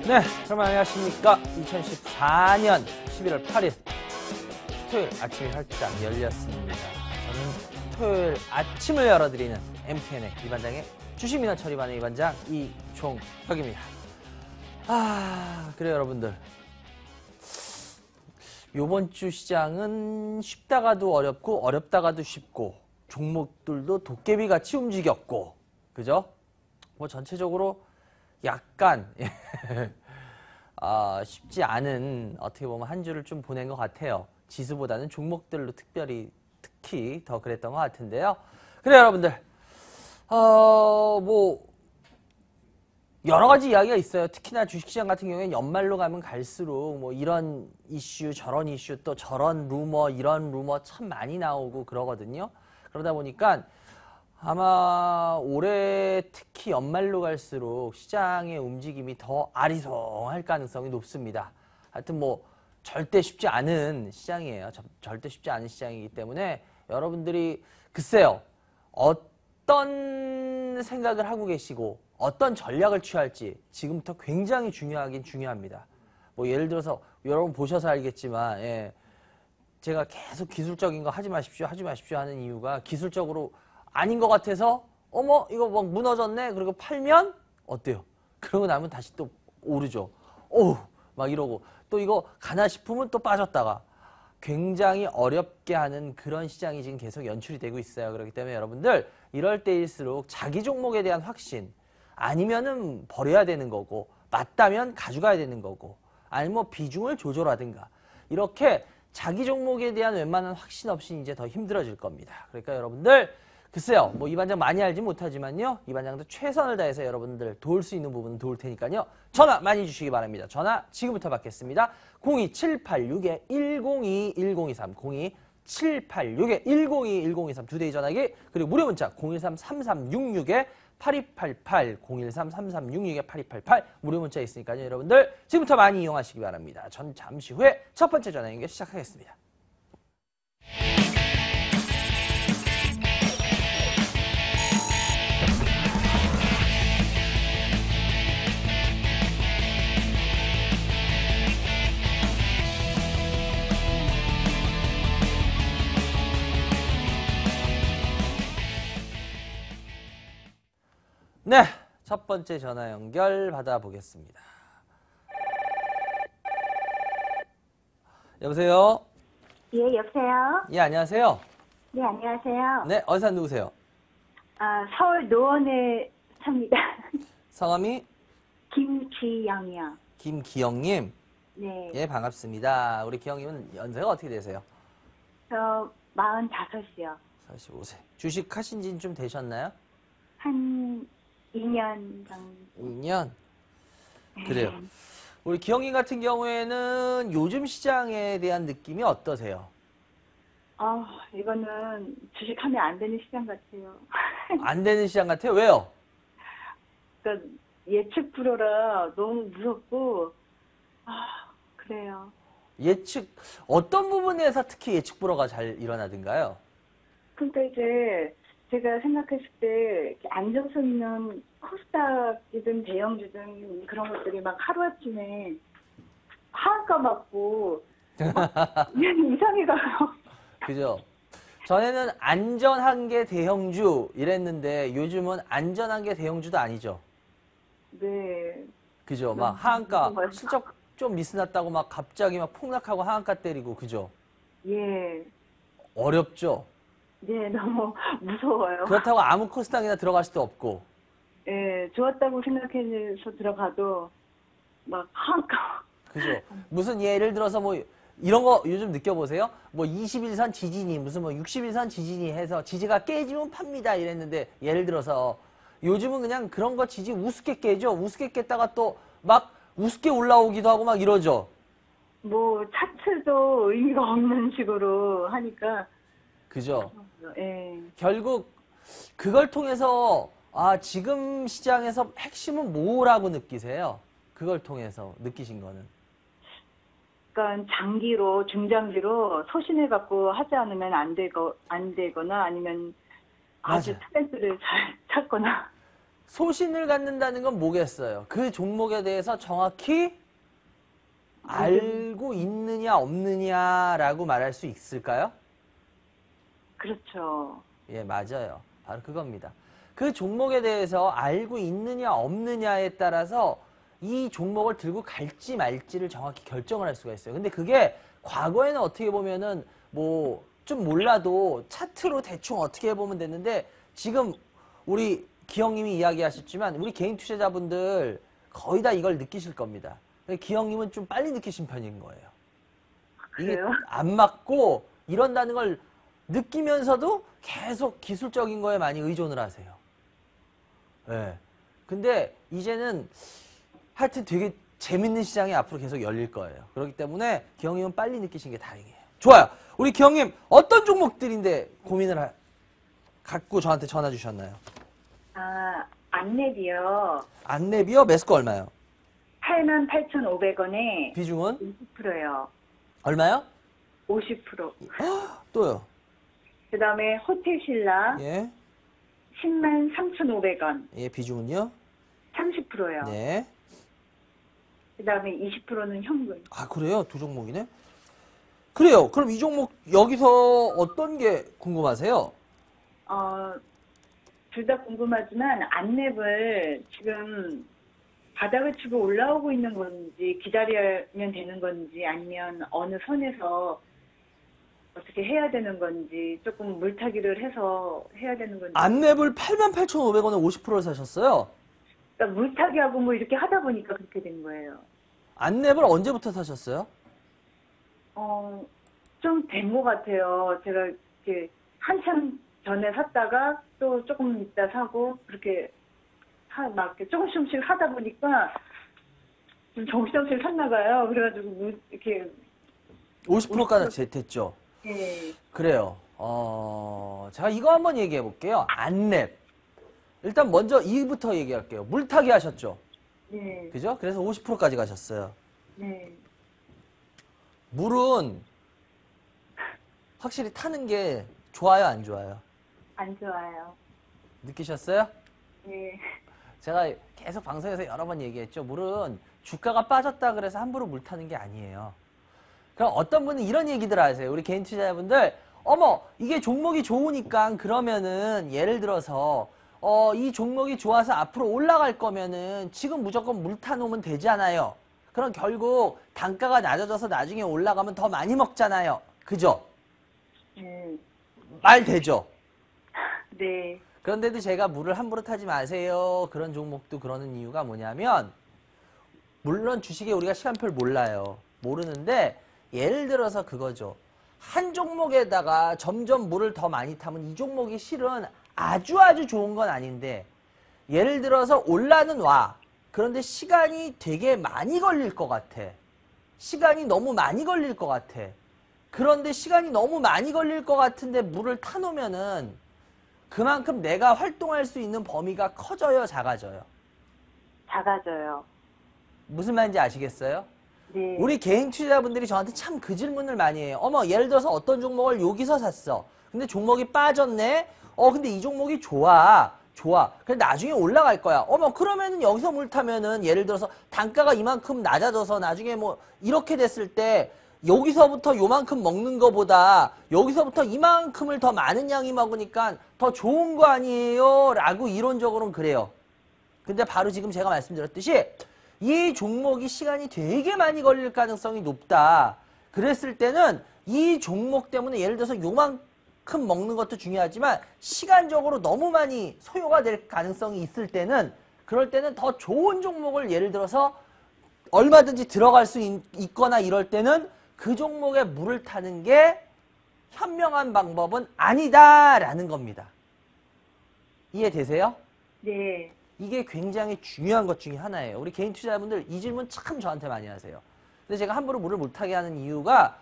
네, 여러분 안녕하십니까. 2014년 11월 8일 토요일 아침이 활짝 열렸습니다. 저는 토요일 아침을 열어드리는 MTN의 이반장의 주식민원 처리반의 이반장 이종혁입니다. 그래요 여러분들. 요번 주 시장은 쉽다가도 어렵고 어렵다가도 쉽고 종목들도 도깨비같이 움직였고 그죠? 뭐 전체적으로 약간 쉽지 않은 어떻게 보면 한 주를 좀 보낸 것 같아요. 지수보다는 종목들로 특히 더 그랬던 것 같은데요. 그래요 여러분들. 뭐 여러 가지 이야기가 있어요. 특히나 주식시장 같은 경우에는 연말로 가면 갈수록 뭐 이런 이슈 저런 이슈 또 저런 루머 이런 루머 참 많이 나오고 그러거든요. 그러다 보니까 아마 올해 특히 연말로 갈수록 시장의 움직임이 더 아리송할 가능성이 높습니다. 하여튼 뭐 절대 쉽지 않은 시장이에요. 절대 쉽지 않은 시장이기 때문에 여러분들이 글쎄요. 어떤 생각을 하고 계시고 어떤 전략을 취할지 지금부터 굉장히 중요하긴 중요합니다. 뭐 예를 들어서 여러분 보셔서 알겠지만 제가 계속 기술적인 거 하지 마십시오 하는 이유가 기술적으로 아닌 것 같아서 어머 이거 막 무너졌네 그리고 팔면 어때요? 그러고 나면 다시 또 오르죠. 오우 막 이러고 또 이거 가나 싶으면 또 빠졌다가 굉장히 어렵게 하는 그런 시장이 지금 계속 연출이 되고 있어요. 그렇기 때문에 여러분들 이럴 때일수록 자기 종목에 대한 확신 아니면은 버려야 되는 거고 맞다면 가져가야 되는 거고 아니면 뭐 비중을 조절하든가 이렇게 자기 종목에 대한 웬만한 확신 없이 이제 더 힘들어질 겁니다. 그러니까 여러분들 글쎄요 뭐 이 반장 많이 알지 못하지만요 이 반장도 최선을 다해서 여러분들 도울 수 있는 부분은 도울 테니까요 전화 많이 주시기 바랍니다. 전화 지금부터 받겠습니다. 02786-102-1023 02786-102-1023 두 대의 전화기 그리고 무료 문자 013-3366-8288 013-3366-8288 무료 문자 있으니까요 여러분들 지금부터 많이 이용하시기 바랍니다. 전 잠시 후에 첫 번째 전화 연결 시작하겠습니다. 네, 첫 번째 전화 연결 받아보겠습니다. 여보세요? 예, 여보세요? 예, 안녕하세요? 네, 안녕하세요. 네, 어디 사는 누구세요? 서울 노원에 삽니다. 성함이? 김기영이요. 김기영님? 네. 예, 반갑습니다. 우리 기영님은 연세가 어떻게 되세요? 저 45이요. 45세. 주식 하신 지는 좀 되셨나요? 한 2년 정도. 2년? 그래요. 우리 기영님 같은 경우에는 요즘 시장에 대한 느낌이 어떠세요? 이거는 주식하면 안 되는 시장 같아요. 안 되는 시장 같아요? 왜요? 그러니까 예측 불허라 너무 무섭고, 그래요. 예측, 어떤 부분에서 특히 예측 불허가 잘 일어나든가요? 그러니까 이제 제가 생각했을 때 안정성 있는 코스닥이든 대형주든 그런 것들이 막 하루아침에 하한가 맞고 막 이상해가요. 그죠? 전에는 안전한 게 대형주 이랬는데 요즘은 안전한 게 대형주도 아니죠? 네. 그죠? 막 하한가 실적 좀 미스났다고 막 갑자기 막 폭락하고 하한가 때리고 그죠? 예. 어렵죠? 네, 너무 무서워요. 그렇다고 아무 코스닥이나 들어갈 수도 없고 예, 좋았다고 생각해서 들어가도 막 하한가. 그죠? 무슨 예를 들어서 뭐 이런 거 요즘 느껴보세요? 뭐 21선 지진이 무슨 뭐 61선 지진이 해서 지지가 깨지면 팝니다 이랬는데 예를 들어서 요즘은 그냥 그런 거 지지 우습게 깨죠. 우습게 깼다가 또 막 우습게 올라오기도 하고 막 이러죠. 뭐 차트도 의미가 없는 식으로 하니까. 그죠? 예. 결국 그걸 통해서 지금 시장에서 핵심은 뭐라고 느끼세요? 그걸 통해서 느끼신 거는? 그러니까 장기로 중장기로 소신을 갖고 하지 않으면 안 되거나 아니면 아주 맞아. 트렌드를 잘 찾거나. 소신을 갖는다는 건 뭐겠어요? 그 종목에 대해서 정확히 알고 있느냐 없느냐라고 말할 수 있을까요? 그렇죠. 예, 맞아요. 바로 그겁니다. 그 종목에 대해서 알고 있느냐 없느냐에 따라서 이 종목을 들고 갈지 말지를 정확히 결정을 할 수가 있어요. 근데 그게 과거에는 어떻게 보면은 뭐 좀 몰라도 차트로 대충 어떻게 해보면 됐는데 지금 우리 기영님이 이야기하셨지만 우리 개인 투자자분들 거의 다 이걸 느끼실 겁니다. 기영님은 좀 빨리 느끼신 편인 거예요. 이게 그래요? 안 맞고 이런다는 걸 느끼면서도 계속 기술적인 거에 많이 의존을 하세요. 예. 근데 이제는 하여튼 되게 재밌는 시장이 앞으로 계속 열릴 거예요. 그렇기 때문에 기영님은 빨리 느끼신 게 다행이에요. 좋아요. 우리 기영님 어떤 종목들인데 고민을 갖고 저한테 전화 주셨나요? 아, 안랩이요. 안랩이요? 매스코 얼마요? 88,500원에 비중은? 20%요. 얼마요? 50%. 또요? 그 다음에 호텔신라 예. 103,500원. 예, 비중은요? 30%요. 네. 그 다음에 20%는 현금. 아, 그래요? 두 종목이네? 그래요. 그럼 이 종목 여기서 어떤 게 궁금하세요? 둘 다 궁금하지만 안랩을 지금 바닥을 치고 올라오고 있는 건지 기다리면 되는 건지 아니면 어느 선에서 어떻게 해야 되는 건지 조금 물타기를 해서 해야 되는 건지. 안랩을 88,500원에 50%를 사셨어요? 그러니까 물타기하고 뭐 이렇게 하다 보니까 그렇게 된 거예요. 안랩을 언제부터 사셨어요? 좀 된 것 같아요. 제가 이렇게 한참 전에 샀다가 또 조금 있다 사고 그렇게 막 이렇게 조금씩 하다 보니까 좀 정신없이 샀나 봐요. 그래가지고 이렇게 50%까지 됐죠? 예. 그래요. 제가 이거 한번 얘기해 볼게요. 안랩. 일단 먼저 이부터 얘기할게요. 물타기 하셨죠? 네. 그죠? 그래서 50%까지 가셨어요. 네. 물은 확실히 타는 게 좋아요, 안 좋아요? 안 좋아요. 느끼셨어요? 네. 제가 계속 방송에서 여러 번 얘기했죠. 물은 주가가 빠졌다 그래서 함부로 물 타는 게 아니에요. 그럼 어떤 분은 이런 얘기들 하세요. 우리 개인 투자자분들, 어머, 이게 종목이 좋으니까 그러면은 예를 들어서 이 종목이 좋아서 앞으로 올라갈 거면은 지금 무조건 물 타놓으면 되잖아요. 그럼 결국 단가가 낮아져서 나중에 올라가면 더 많이 먹잖아요. 그죠? 말 되죠? 네. 그런데도 제가 물을 함부로 타지 마세요. 그런 종목도 그러는 이유가 뭐냐면 물론 주식에 우리가 시간표를 몰라요. 모르는데 예를 들어서 그거죠. 한 종목에다가 점점 물을 더 많이 타면 이 종목이 실은 아주 좋은 건 아닌데 예를 들어서 올라는 와. 그런데 시간이 되게 많이 걸릴 것 같아. 시간이 너무 많이 걸릴 것 같아. 그런데 시간이 너무 많이 걸릴 것 같은데 물을 타놓으면은 그만큼 내가 활동할 수 있는 범위가 커져요, 작아져요? 작아져요. 무슨 말인지 아시겠어요? 네. 우리 개인 투자자분들이 저한테 참 그 질문을 많이 해요. 어머, 예를 들어서 어떤 종목을 여기서 샀어. 근데 종목이 빠졌네? 근데 이 종목이 좋아. 근데 나중에 올라갈 거야. 어머, 그러면은 여기서 물 타면은 예를 들어서 단가가 이만큼 낮아져서 나중에 뭐 이렇게 됐을 때 여기서부터 요만큼 먹는 거보다 여기서부터 이만큼을 더 많은 양이 먹으니까 더 좋은 거 아니에요? 라고 이론적으로는 그래요. 근데 바로 지금 제가 말씀드렸듯이 이 종목이 시간이 되게 많이 걸릴 가능성이 높다. 그랬을 때는 이 종목 때문에 예를 들어서 요만큼 먹는 것도 중요하지만 시간적으로 너무 많이 소요가 될 가능성이 있을 때는 그럴 때는 더 좋은 종목을 예를 들어서 얼마든지 들어갈 수 있거나 이럴 때는 그 종목에 물을 타는 게 현명한 방법은 아니다라는 겁니다. 이해되세요? 네. 이게 굉장히 중요한 것 중에 하나예요. 우리 개인 투자자분들 이 질문 참 저한테 많이 하세요. 근데 제가 함부로 물을 못 타게 하는 이유가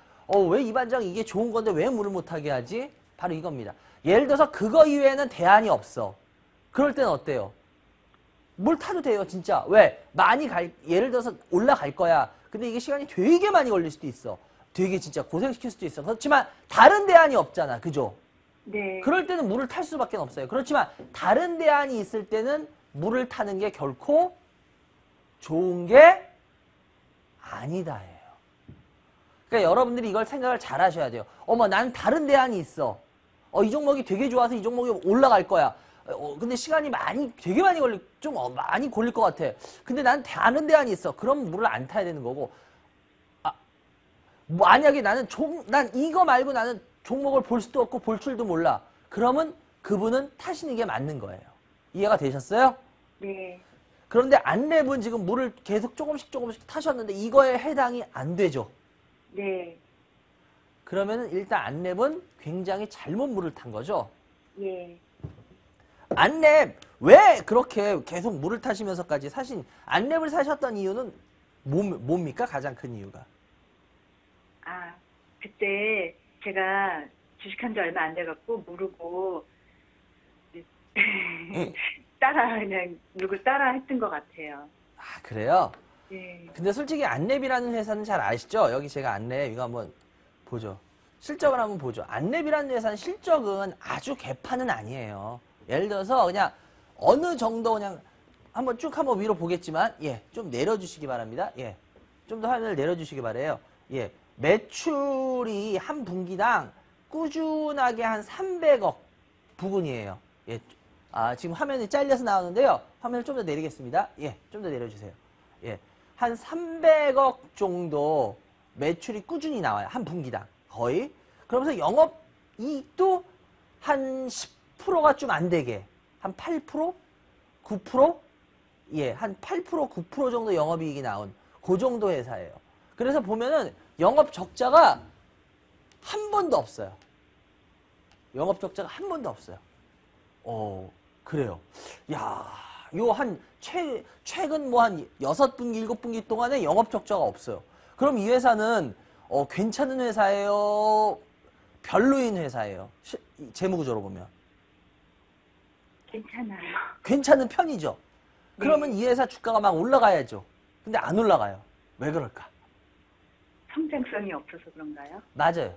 왜 이 반장 이게 좋은 건데 왜 물을 못 타게 하지? 바로 이겁니다. 예를 들어서 그거 이외에는 대안이 없어. 그럴 때는 어때요? 물 타도 돼요, 진짜. 왜? 예를 들어서 올라갈 거야. 근데 이게 시간이 되게 많이 걸릴 수도 있어. 되게 진짜 고생시킬 수도 있어. 그렇지만 다른 대안이 없잖아. 그죠? 네. 그럴 때는 물을 탈 수밖에 없어요. 그렇지만 다른 대안이 있을 때는 물을 타는 게 결코 좋은 게 아니다예요. 그러니까 여러분들이 이걸 생각을 잘 하셔야 돼요. 어머, 나는 다른 대안이 있어. 이 종목이 되게 좋아서 이 종목이 올라갈 거야. 근데 시간이 되게 많이 많이 걸릴 것 같아. 근데 난 다른 대안이 있어. 그럼 물을 안 타야 되는 거고. 만약에 난 이거 말고 나는 종목을 볼 수도 없고 볼 줄도 몰라. 그러면 그분은 타시는 게 맞는 거예요. 이해가 되셨어요? 네. 그런데 안랩은 지금 물을 계속 조금씩 타셨는데 이거에 해당이 안 되죠. 네. 그러면은 일단 안랩은 굉장히 잘못 물을 탄 거죠. 예. 안랩 왜 그렇게 계속 물을 타시면서까지 안랩을 사셨던 이유는 뭡니까? 가장 큰 이유가. 그때 제가 주식한 지 얼마 안 돼갖고 모르고 그냥 누굴 따라 했던 것 같아요. 그래요? 네. 근데 솔직히 안랩이라는 회사는 잘 아시죠? 여기 제가 안랩 이거 한번 보죠. 실적을 한번 보죠. 안랩이라는 회사는 실적은 아주 개판은 아니에요. 예를 들어서 그냥 어느 정도 그냥 한번 위로 보겠지만 좀 내려주시기 바랍니다. 좀 더 화면을 내려주시기 바래요. 매출이 한 분기당 꾸준하게 한 300억 부분이에요. 지금 화면이 잘려서 나오는데요. 화면을 좀 더 내리겠습니다. 좀 더 내려주세요. 한 300억 정도 매출이 꾸준히 나와요. 한 분기당. 거의. 그러면서 영업이익도 한 10%가 좀 안 되게. 한 8%? 9%? 한 8%, 9% 정도 영업이익이 나온 그 정도 회사예요. 그래서 보면은 영업 적자가 한 번도 없어요. 영업 적자가 한 번도 없어요. 그래요. 최근 한 6분기, 7분기 동안에 영업 적자가 없어요. 그럼 이 회사는 괜찮은 회사예요? 별로인 회사예요? 재무구조로 보면. 괜찮아요. 괜찮은 편이죠. 그러면 이 회사 주가가 막 올라가야죠. 근데 안 올라가요. 왜 그럴까? 성장성이 없어서 그런가요? 맞아요.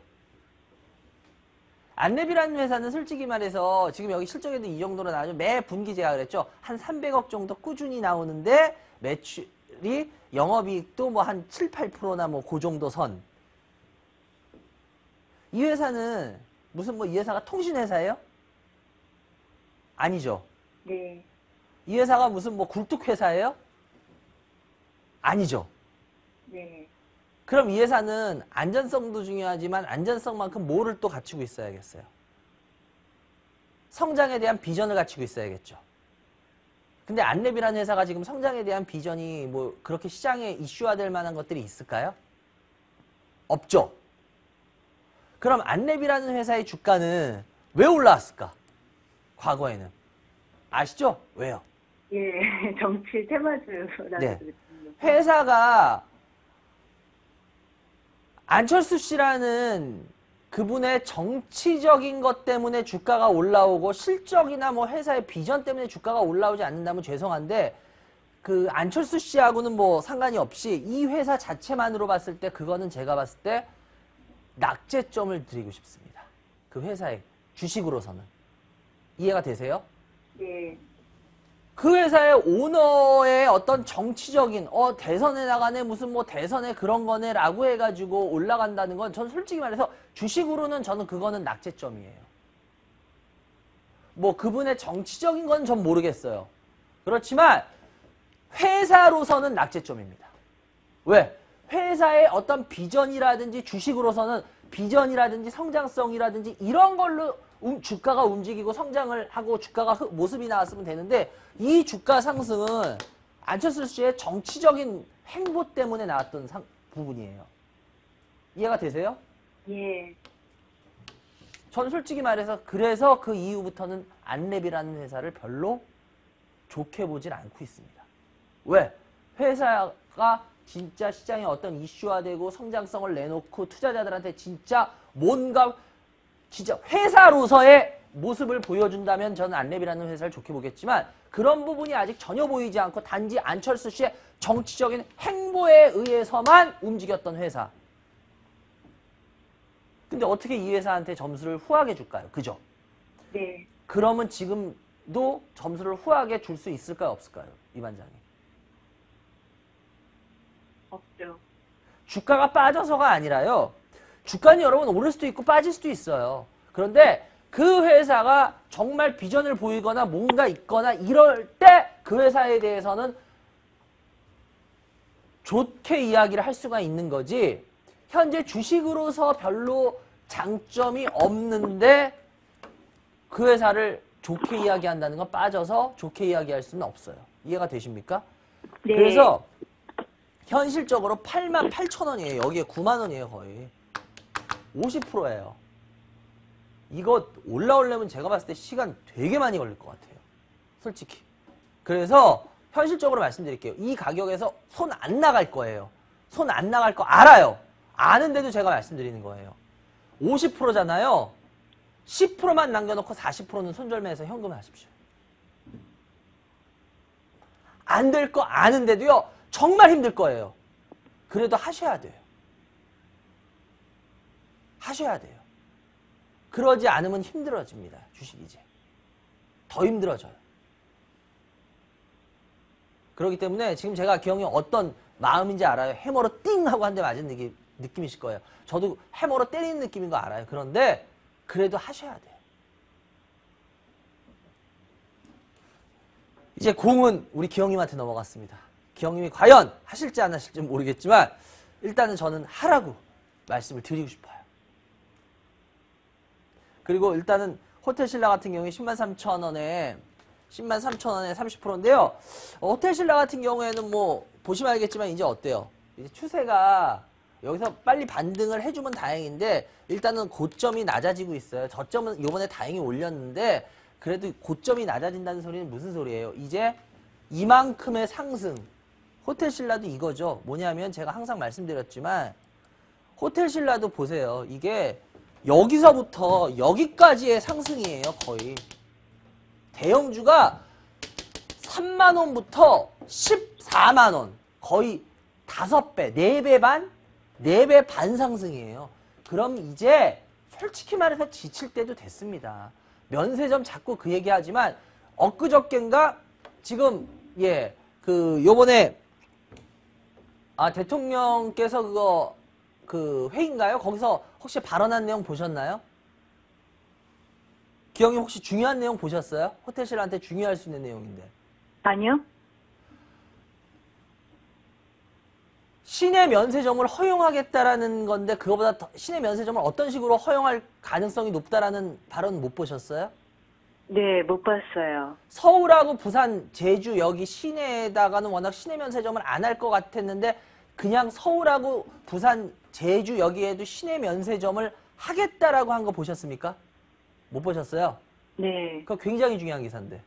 안랩이라는 회사는 솔직히 말해서 지금 여기 실적에도 이 정도로 나오죠. 매 분기 제가 그랬죠. 한 300억 정도 꾸준히 나오는데 매출이 영업이익도 뭐 한 7, 8%나 뭐 그 정도 선. 이 회사는 무슨 이 회사가 통신회사예요? 아니죠. 네. 이 회사가 무슨 굴뚝회사예요? 아니죠. 네. 그럼 이 회사는 안전성도 중요하지만 안전성만큼 뭐를 또 갖추고 있어야겠어요? 성장에 대한 비전을 갖추고 있어야겠죠. 근데 안랩이라는 회사가 지금 성장에 대한 비전이 그렇게 시장에 이슈화될 만한 것들이 있을까요? 없죠. 그럼 안랩이라는 회사의 주가는 왜 올라왔을까? 과거에는. 아시죠? 왜요? 정치 테마주라고 네. 그랬거든요. 회사가 안철수 씨라는 그분의 정치적인 것 때문에 주가가 올라오고 실적이나 회사의 비전 때문에 주가가 올라오지 않는다면 죄송한데 그 안철수 씨하고는 상관이 없이 이 회사 자체만으로 봤을 때 그거는 제가 봤을 때 낙제점을 드리고 싶습니다. 그 회사의 주식으로서는. 이해가 되세요? 네. 그 회사의 오너의 어떤 정치적인 대선에 나가네 무슨 대선에 그런 거네 라고 해가지고 올라간다는 건 전 솔직히 말해서 주식으로는 저는 그거는 낙제점이에요. 그분의 정치적인 건 전 모르겠어요. 그렇지만 회사로서는 낙제점입니다. 왜? 회사의 어떤 비전이라든지 주식으로서는 비전이라든지 성장성이라든지 이런 걸로 주가가 움직이고 성장을 하고 주가가 모습이 나왔으면 되는데 이 주가 상승은 안철수 씨의 정치적인 행보 때문에 나왔던 부분이에요. 이해가 되세요? 예. 전 솔직히 말해서 그래서 그 이후부터는 안랩이라는 회사를 별로 좋게 보질 않고 있습니다. 왜? 회사가 진짜 시장에 어떤 이슈화되고 성장성을 내놓고 투자자들한테 진짜 뭔가 진짜 회사로서의 모습을 보여준다면 저는 안랩이라는 회사를 좋게 보겠지만 그런 부분이 아직 전혀 보이지 않고 단지 안철수 씨의 정치적인 행보에 의해서만 움직였던 회사. 근데 어떻게 이 회사한테 점수를 후하게 줄까요? 그죠? 네. 그러면 지금 점수를 후하게 줄 수 있을까요, 없을까요? 이 반장이. 없죠. 주가가 빠져서가 아니라요. 주가는 여러분 오를 수도 있고 빠질 수도 있어요. 그런데 그 회사가 정말 비전을 보이거나 뭔가 있거나 이럴 때 그 회사에 대해서는 좋게 이야기를 할 수가 있는 거지, 현재 주식으로서 별로 장점이 없는데 그 회사를 좋게 이야기한다는 건 빠져서 좋게 이야기할 수는 없어요. 이해가 되십니까? 네. 그래서 현실적으로 88,000원이에요. 여기에 9만원이에요, 거의. 50%예요. 이거 올라오려면 제가 봤을 때 시간 되게 많이 걸릴 것 같아요. 솔직히. 그래서 현실적으로 말씀드릴게요. 이 가격에서 손 안 나갈 거예요. 손 안 나갈 거 알아요. 아는데도 제가 말씀드리는 거예요. 50%잖아요. 10%만 남겨놓고 40%는 손절매해서 현금을 하십시오. 안 될 거 아는데도요. 정말 힘들 거예요. 그래도 하셔야 돼요. 하셔야 돼요. 그러지 않으면 힘들어집니다. 주식이 이제. 더 힘들어져요. 그렇기 때문에 지금 제가 기영이 어떤 마음인지 알아요. 해머로 띵 하고 한 대 맞은 느낌이실 거예요. 저도 해머로 때리는 느낌인 거 알아요. 그런데 그래도 하셔야 돼요. 이제 공은 우리 기영님한테 넘어갔습니다. 기영님이 과연 하실지 안 하실지 모르겠지만 일단은 저는 하라고 말씀을 드리고 싶어요. 그리고 일단은 호텔신라 같은 경우에 103,000원에 30%인데요. 호텔신라 같은 경우에는 뭐 보시면 알겠지만 이제 어때요? 이제 추세가 여기서 빨리 반등을 해주면 다행인데 일단은 고점이 낮아지고 있어요. 저점은 이번에 다행히 올렸는데 그래도 고점이 낮아진다는 소리는 무슨 소리예요? 이제 이만큼의 상승. 호텔신라도 이거죠. 뭐냐면 제가 항상 말씀드렸지만 호텔신라도 보세요. 이게 여기서부터 여기까지의 상승이에요. 거의. 대형주가 3만원부터 14만원. 거의 5배, 4배 반? 4배 반 상승이에요. 그럼 이제 솔직히 말해서 지칠 때도 됐습니다. 면세점 자꾸 그 얘기 하지만 엊그저껜가 지금 요번에 대통령께서 그 회의인가요? 거기서 혹시 발언한 내용 보셨나요? 기영님 혹시 중요한 내용 보셨어요? 호텔신라한테 중요할 수 있는 내용인데. 아니요. 시내 면세점을 허용하겠다라는 건데 그거보다 더 시내 면세점을 어떤 식으로 허용할 가능성이 높다라는 발언 못 보셨어요? 네, 못 봤어요. 서울하고 부산, 제주 여기 시내에다가는 워낙 시내 면세점을 안 할 것 같았는데 그냥 서울하고 부산, 제주 여기에도 시내 면세점을 하겠다라고 한 거 보셨습니까? 못 보셨어요? 네. 그거 굉장히 중요한 기사인데.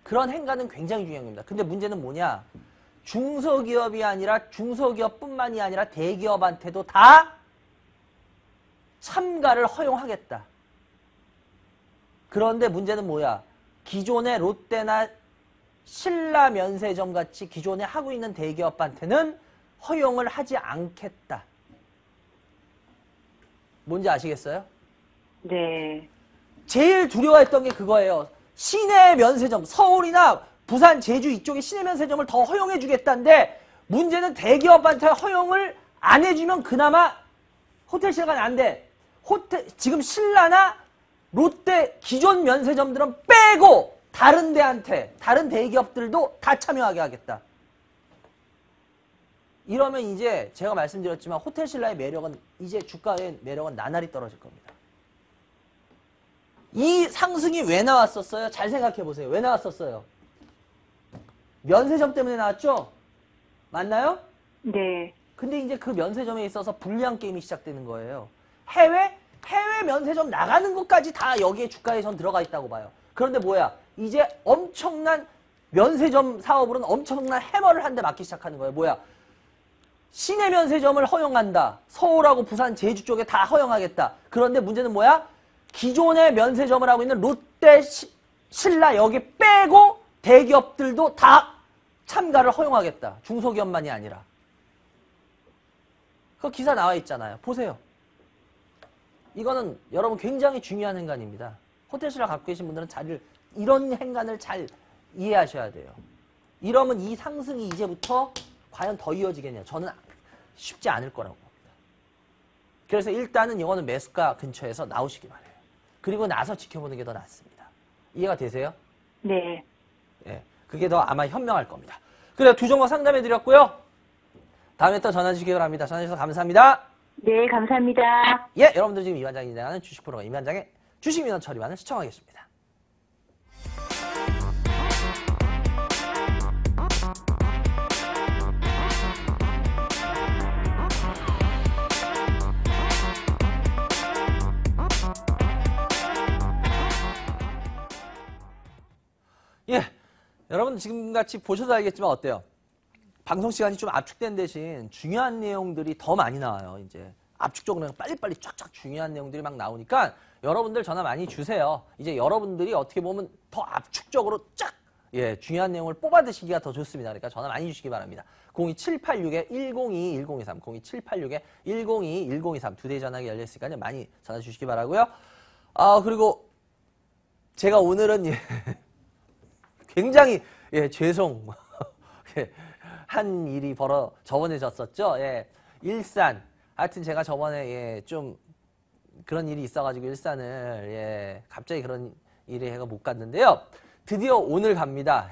그런 행가는 굉장히 중요한 겁니다. 근데 문제는 뭐냐? 중소기업이 아니라 중소기업뿐만이 아니라 대기업한테도 다 참가를 허용하겠다. 그런데 문제는 뭐야? 기존의 롯데나 신라 면세점 같이 기존에 하고 있는 대기업한테는 허용을 하지 않겠다. 뭔지 아시겠어요? 네. 제일 두려워했던 게 그거예요. 시내 면세점, 서울이나 부산, 제주 이쪽에 시내 면세점을 더 허용해 주겠다는데 문제는 대기업한테 허용을 안 해주면 그나마 호텔신라가 안 돼. 지금 신라나 롯데 기존 면세점들은 빼고 다른 데한테, 다른 대기업들도 다 참여하게 하겠다. 이러면 이제 제가 말씀드렸지만 호텔신라의 매력은 이제 주가의 매력은 나날이 떨어질 겁니다. 이 상승이 왜 나왔었어요? 잘 생각해 보세요. 왜 나왔었어요? 면세점 때문에 나왔죠? 맞나요? 네. 근데 이제 그 면세점에 있어서 불리한 게임이 시작되는 거예요. 해외 면세점 나가는 것까지 다 여기에 주가에 전 들어가 있다고 봐요. 그런데 뭐야? 이제 엄청난 면세점 사업으로는 엄청난 해머를 한 대 맞기 시작하는 거예요. 뭐야? 시내 면세점을 허용한다. 서울하고 부산, 제주 쪽에 다 허용하겠다. 그런데 문제는 뭐야? 기존의 면세점을 하고 있는 롯데, 신라 여기 빼고 대기업들도 다 참가를 허용하겠다. 중소기업만이 아니라. 그 기사 나와 있잖아요. 보세요. 이거는 여러분 굉장히 중요한 행간입니다. 호텔신라 갖고 계신 분들은 자리를 이런 행간을 잘 이해하셔야 돼요. 이러면 이 상승이 이제부터 과연 더 이어지겠냐? 저는 쉽지 않을 거라고 봅니다. 그래서 일단은 이거는 매수가 근처에서 나오시기 바래요. 그리고 나서 지켜보는 게 더 낫습니다. 이해가 되세요? 네. 예, 그게 더 아마 현명할 겁니다. 그래요. 두 종목 상담해드렸고요. 다음에 또 전화 주시기 바랍니다. 전화 주셔서 감사합니다. 네, 감사합니다. 예, 여러분들 지금 이반장이 진행하는 주식 프로그램 이반장의 주식 민원 처리반을 시청하겠습니다. 예, 여러분 지금같이 보셔서 알겠지만 어때요? 방송 시간이 좀 압축된 대신 중요한 내용들이 더 많이 나와요. 이제 압축적으로 빨리빨리 쫙쫙 중요한 내용들이 막 나오니까 여러분들 전화 많이 주세요. 이제 여러분들이 어떻게 보면 더 압축적으로 쫙 중요한 내용을 뽑아 드시기가 더 좋습니다. 그러니까 전화 많이 주시기 바랍니다. 02786-102-1023, 02786-102-1023 두 대의 전화기 열려 있으니까요. 많이 전화 주시기 바라고요. 그리고 제가 오늘은 굉장히 한 일이 저번해졌었죠. 일산. 하여튼 제가 저번에 좀 그런 일이 있어가지고 일산을 갑자기 그런 일에 해가 못 갔는데요. 드디어 오늘 갑니다.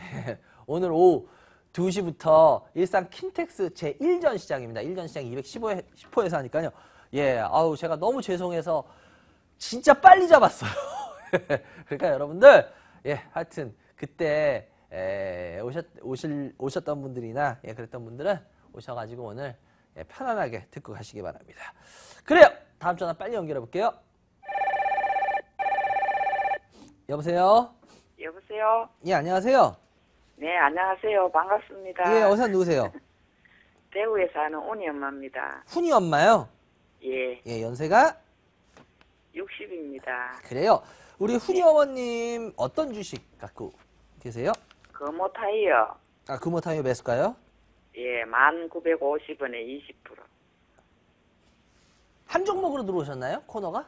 오늘 오후 2시부터 일산 킨텍스 제1전 시장입니다. 1전 시장 210호에서 하니까요. 제가 너무 죄송해서 진짜 빨리 잡았어요. 그러니까 여러분들 하여튼 그때 오셨던 분들이나 그랬던 분들은 오셔가지고 오늘 편안하게 듣고 가시기 바랍니다. 그래요. 다음 전화 빨리 연결해 볼게요. 여보세요. 여보세요. 예, 안녕하세요. 네, 안녕하세요. 반갑습니다. 예, 어디서 누구세요? 대구에 사는 온이 엄마입니다. 훈이 엄마요. 예, 예, 연세가 60입니다. 그래요. 우리 훈이 어머님 어떤 주식 갖고 계세요? 금호 타이어. 금호타이어 매수가요? 예, 1950원에 20%. 한 종목으로 들어오셨나요? 코너가?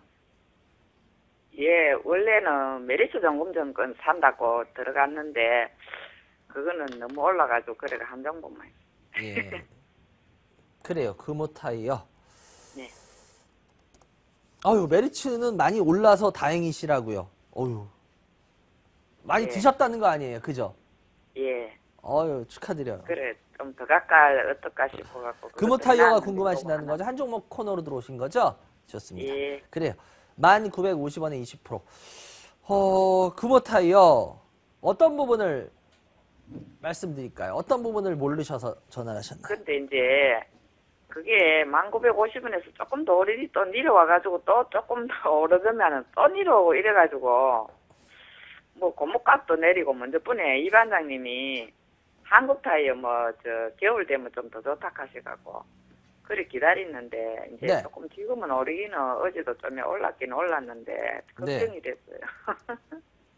예, 원래는 메리츠 정금증권 산다고 들어갔는데 그거는 너무 올라가지고 그래가 한 정도만. 예. 그래요. 금호타이어. 네. 메리츠는 많이 올라서 다행이시라고요. 많이 예. 드셨다는 거 아니에요. 그죠? 예. 축하드려요. 그래, 좀 더 갈까 어떨까 싶어갖고. 금호타이어가 궁금하시다는 거죠? 한 종목 코너로 들어오신 거죠? 좋습니다. 예. 그래요. 1950원에 20%. 금호타이어 어떤 부분을 말씀드릴까요? 어떤 부분을 모르셔서 전화를 하셨나요? 근데 이제 그게 1950원에서 조금 더 오르니 또 내려와가지고 또 조금 더 오르면은 또 내려오고 이래가지고 뭐 고목값도 내리고 먼저 뿐에 이 반장님이 한국타이어 겨울 되면 좀 더 좋다 하시갖고 그래 기다리는데 이제 네. 조금 지금은 오르기는 어제도 좀 올랐긴 올랐는데 걱정이 됐어요.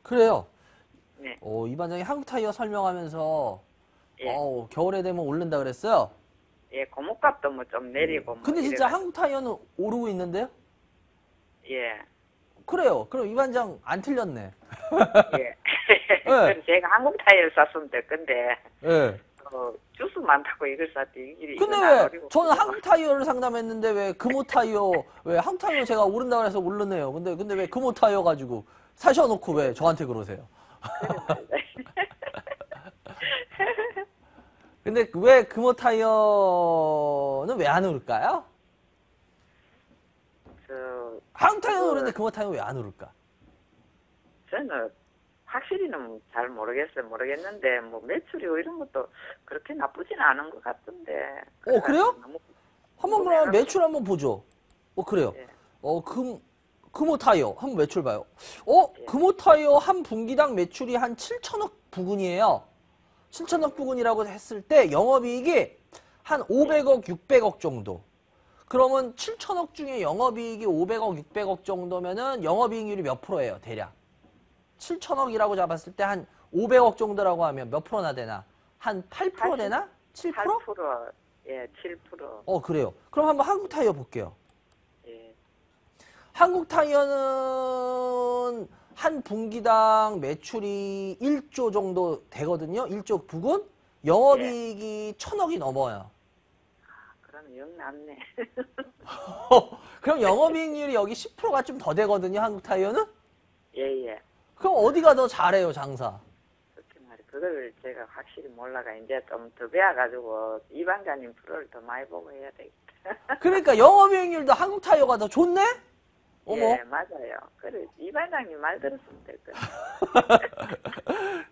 그래요. 네. 이 반장이 한국타이어 설명하면서 예. 겨울에 되면 오른다 그랬어요. 예, 고목값도 뭐 좀 내리고 뭐 근데 진짜 이래가지고. 한국타이어는 오르고 있는데요? 예. 그래요. 그럼 이 반장 안 틀렸네. 예. 그래서 제가 한국 타이어를 샀었는데, 근데, 예. 주스 많다고 이걸 샀지. 근데 왜 저는 한국 타이어를 상담했는데 왜 금호 타이어 왜 한국 타이어 제가 오른다 그래서 오르네요. 근데 왜 금호 타이어 가지고 사셔놓고 왜 저한테 그러세요? 근데 왜 금호 타이어는 왜 안 오를까요? 한국 타이어는 오르는데 금호 타이어 왜 안 오를까? 저는 확실히는 잘 모르겠는데, 뭐 매출이고 이런 것도 그렇게 나쁘지는 않은 것 같던데. 그래요? 너무 한번 그럼 매출 한번 보죠. 그래요. 예. 금호 타이어 한번 매출 봐요. 예. 금호 타이어 한 분기당 매출이 한 7천억 부근이에요. 7천억 부근이라고 했을 때 영업이익이 한 500억, 600억 정도. 그러면 7천억 중에 영업이익이 500억, 600억 정도면은 영업이익률이 몇 프로예요, 대략? 7천억이라고 잡았을 때 한 500억 정도라고 하면 몇 프로나 되나? 한 8% 되나? 7%? 8%, 예, 7%. 그래요. 그럼 한번 한국 타이어 볼게요. 예. 한국 타이어는 한 분기당 매출이 1조 정도 되거든요. 1조 부근. 영업이익이 1,000억이 넘어요. 그럼 영 남네. 그럼 영업이익률이 여기 10%가 좀 더 되거든요. 한국타이어는. 예. 그럼 어디가 더 잘해요, 장사? 그렇게 말이 그걸 제가 확실히 몰라가 이제 좀 더 배워가지고 이 반장님 프로를 더 많이 보고 해야 되겠다. 그러니까 영업이익률도 한국타이어가 더 좋네? 어머. 예, 맞아요. 그래 이 반장님 말 들었으면 될 거예요.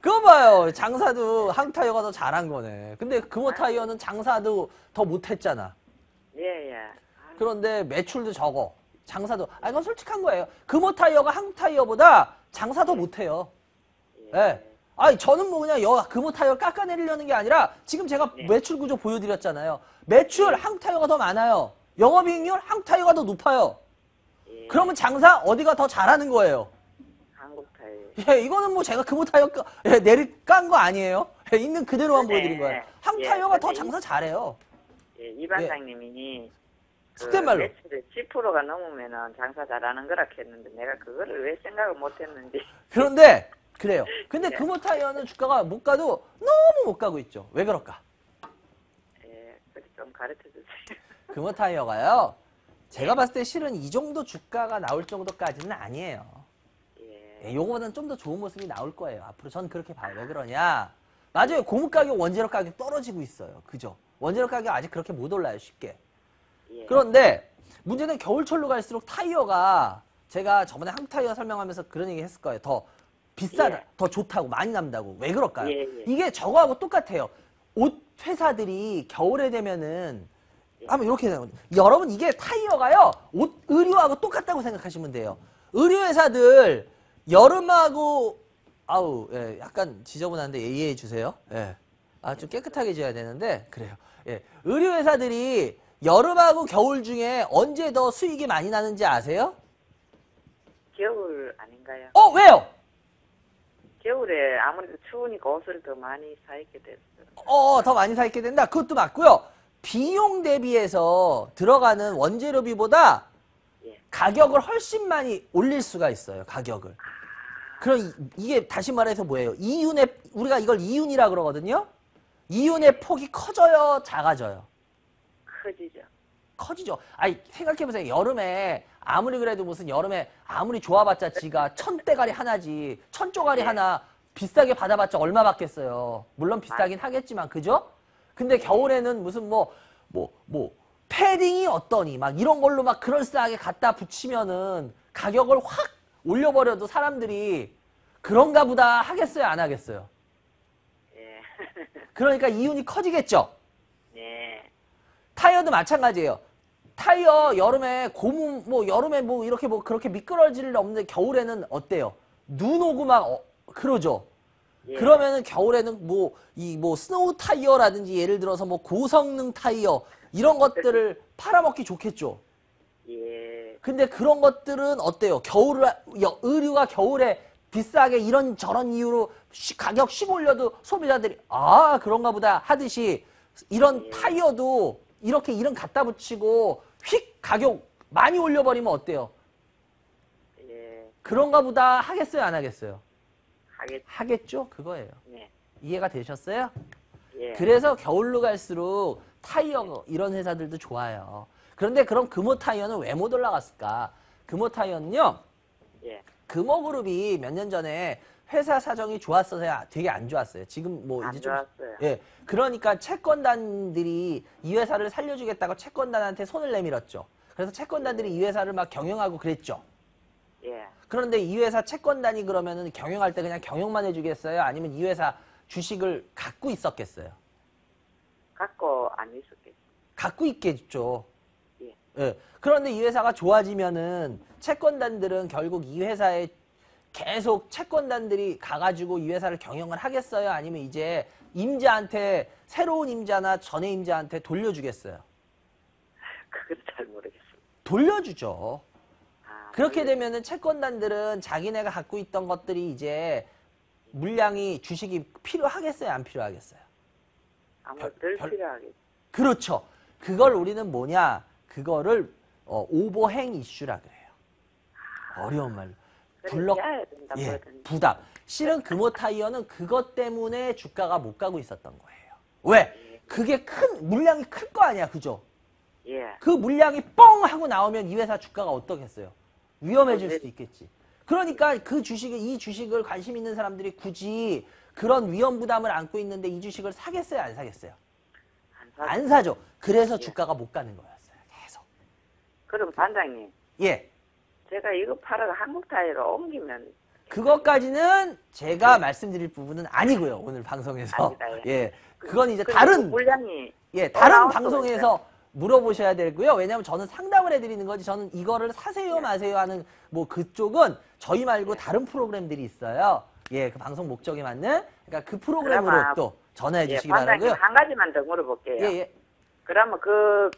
그거 봐요. 장사도 한국타이어가 더 잘한 거네. 근데 금호타이어는 장사도 더 못했잖아. 예. 그런데 매출도 적어. 장사도. 아, 이건 솔직한 거예요. 금호타이어가 한국타이어보다 장사 더 못해요. 예. 아니, 저는 뭐 그냥 금호타이어 깎아내리려는 게 아니라 지금 제가 매출 구조 보여드렸잖아요. 매출 한국타이어가 더 많아요. 영업이익률 한국타이어가 더 높아요. 그러면 장사 어디가 더 잘하는 거예요? 한국타이어. 예, 이거는 뭐 제가 금호타이어 깐 거 아니에요. 예, 있는 그대로만 보여드린 거예요. 한국타이어가 더 장사 잘해요. 예, 이 반장님이 속된 말로. 매출의 10%가 넘으면은 장사 잘하는 거라 했는데 내가 그거를 왜 생각을 못했는지. 그런데 그래요. 근데 예. 금호타이어는 주가가 못 가도 너무 못 가고 있죠. 왜 그럴까? 예, 그래 좀 가르쳐 주세요. 금호타이어가요. 제가 봤을 때 실은 이 정도 주가가 나올 정도까지는 아니에요. 예, 요거보다는 좀 더 좋은 모습이 나올 거예요. 앞으로 전 그렇게 봐요. 왜 그러냐? 맞아요. 고무 가격, 원재료 가격 떨어지고 있어요. 그죠? 원재료 가격 아직 그렇게 못 올라요. 쉽게. 그런데 문제는 겨울철로 갈수록 타이어가 제가 저번에 한국타이어 설명하면서 그런 얘기 했을 거예요. 더 비싸다, 더 좋다고, 많이 남다고. 왜 그럴까요? 이게 저거하고 똑같아요. 옷 회사들이 겨울에 되면은 한번 이렇게 생각해요. 여러분 이게 타이어가요. 옷 의류하고 똑같다고 생각하시면 돼요. 의류 회사들 여름하고 아우 예, 약간 지저분한데 이해해 주세요. 예. 아, 좀 깨끗하게 지어야 되는데 그래요. 예. 의류 회사들이 여름하고 겨울 중에 언제 더 수익이 많이 나는지 아세요? 겨울 아닌가요? 왜요? 겨울에 아무래도 추우니까 옷을 더 많이 사 입게 됐어요. 더 많이 사 입게 된다. 그것도 맞고요. 비용 대비해서 들어가는 원재료비보다 가격을 훨씬 많이 올릴 수가 있어요. 가격을. 그럼 이게 다시 말해서 뭐예요? 이윤의 우리가 이걸 이윤이라 그러거든요. 이윤의 폭이 커져요, 작아져요? 커지죠. 커지죠. 아니 생각해보세요. 여름에 아무리 그래도 무슨 여름에 아무리 좋아봤자 지가 1,000대가리 하나지 1,000조가리 하나 비싸게 받아봤자 얼마 받겠어요. 물론 비싸긴 하겠지만 그죠? 근데 겨울에는 무슨 뭐 패딩이 어떠니 막 이런 걸로 막 그럴싸하게 갖다 붙이면은 가격을 확 올려버려도 사람들이 그런가 보다 하겠어요, 안 하겠어요? 예. 그러니까 이윤이 커지겠죠? 네. 타이어도 마찬가지예요. 타이어 여름에 고무 여름에 이렇게 그렇게 미끄러질 일 없는데 겨울에는 어때요? 눈 오고 막 그러죠. 그러면은 겨울에는 스노우 타이어라든지 예를 들어서 고성능 타이어 이런 것들을 팔아먹기 좋겠죠. 예. 근데 그런 것들은 어때요? 의류가 겨울에 비싸게 이런저런 이유로 가격 10 올려도 소비자들이 그런가 보다 하듯이 이런 타이어도 이렇게 이름 갖다 붙이고 휙 가격 많이 올려버리면 어때요? 예. 그런가 보다 하겠어요, 안 하겠어요? 하겠죠. 그거예요. 네. 이해가 되셨어요? 예. 그래서 겨울로 갈수록 타이어 이런 회사들도 좋아요. 그런데 그럼 금호타이어는 왜 못 올라갔을까? 금호타이어는요. 예. 금호그룹이 몇 년 전에 회사 사정이 좋았어서 되게 안 좋았어요. 지금 안 이제 좀 좋았어요. 예. 그러니까 채권단들이 이 회사를 살려주겠다고 채권단한테 손을 내밀었죠. 그래서 채권단들이 이 회사를 막 경영하고 그랬죠. 예. 그런데 이 회사 채권단이 그러면은 경영할 때 그냥 경영만 해주겠어요? 아니면 이 회사 주식을 갖고 있었겠어요? 갖고 안 있었겠죠. 갖고 있겠죠. 예. 예. 그런데 이 회사가 좋아지면은 채권단들은 결국 이 회사에 계속 채권단들이 가가지고 이 회사를 경영을 하겠어요? 아니면 이제 임자한테 새로운 임자나 전에 임자한테 돌려주겠어요? 그건 잘 모르겠어요. 돌려주죠. 그렇게 되면은 채권단들은 자기네가 갖고 있던 것들이 이제 물량이 주식이 필요하겠어요? 안 필요하겠어요? 아무래도 덜 필요하겠죠. 그렇죠. 그걸 우리는 그거를 오버행 이슈라 그래요. 어려운 말로. 블럭, 해야 된다 예, 그러던데. 부담. 실은 금호타이어는 그것 때문에 주가가 못 가고 있었던 거예요. 왜? 그게 물량이 클 거 아니야, 그죠? 예. 그 물량이 뻥 하고 나오면 이 회사 주가가 어떻겠어요? 위험해질 수도 있겠지. 그러니까 이 주식을 관심 있는 사람들이 굳이 그런 위험 부담을 안고 있는데 이 주식을 사겠어요, 안 사겠어요? 안 사죠. 그래서 주가가 못 가는 거였어요. 계속. 그럼 반장님, 예. 제가 이거 팔아서 한국타이로 옮기면 그것까지는 제가 말씀드릴 부분은 아니고요. 오늘 방송에서. 아니다, 예. 예. 그건 이제 근데 다른 그 물량이 다른 나올 방송에서 물어보셔야 되고요. 왜냐하면 저는 상담을 해드리는 거지. 저는 이거를 사세요, 마세요 하는 뭐 그쪽은 저희 말고 다른 프로그램들이 있어요. 예, 그 방송 목적에 맞는. 그러니까 그 프로그램으로 그나마, 또 전화해 예, 주시기 반장님 바라고요. 한 가지만 더 물어볼게요. 예, 예. 그러면 그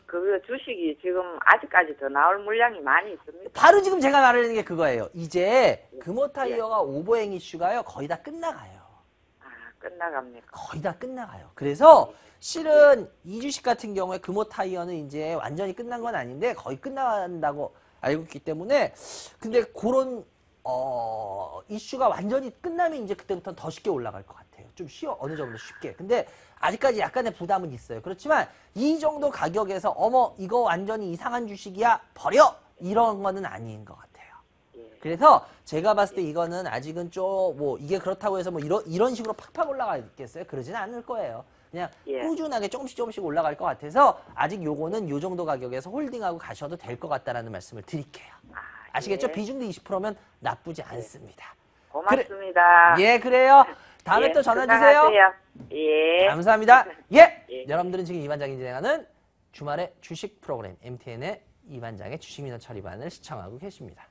주식이 지금 아직까지 더 나올 물량이 많이 있습니까? 바로 지금 제가 말하는 게 그거예요. 이제 금호타이어가 오버행 이슈가요. 거의 다 끝나가요. 아, 끝나갑니까? 거의 다 끝나가요. 그래서 실은 이 주식 같은 경우에 금호타이어는 이제 완전히 끝난 건 아닌데 거의 끝난다고 알고 있기 때문에 근데 그런 이슈가 완전히 끝나면 이제 그때부터는 더 쉽게 올라갈 것 같아요. 좀 어느 정도 쉽게. 근데 아직까지 약간의 부담은 있어요. 그렇지만 이 정도 가격에서 어머 이거 완전히 이상한 주식이야 버려 이런 거는 아닌 것 같아요. 그래서 제가 봤을 때 이거는 아직은 좀 뭐 이게 그렇다고 해서 뭐 이런 식으로 팍팍 올라가겠어요? 그러지는 않을 거예요. 그냥 꾸준하게 조금씩 올라갈 것 같아서 아직 요거는 요 정도 가격에서 홀딩하고 가셔도 될 것 같다라는 말씀을 드릴게요. 아시겠죠? 예. 비중도 20%면 나쁘지 않습니다. 고맙습니다. 예, 그래요. 다음에 예, 또 전화 주세요. 건강하세요. 예. 감사합니다. 예. 예. 여러분들은 지금 이반장이 진행하는 주말의 주식 프로그램 MTN의 이반장의 주식민원 처리반을 시청하고 계십니다.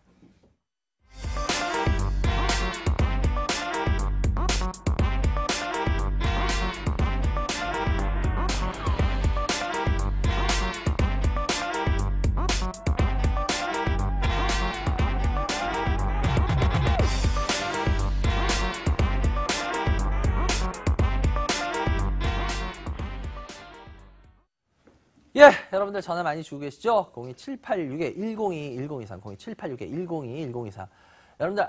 예, 여러분들 전화 많이 주고 계시죠? 02786-102-1023, 02786-102-1023. 여러분들,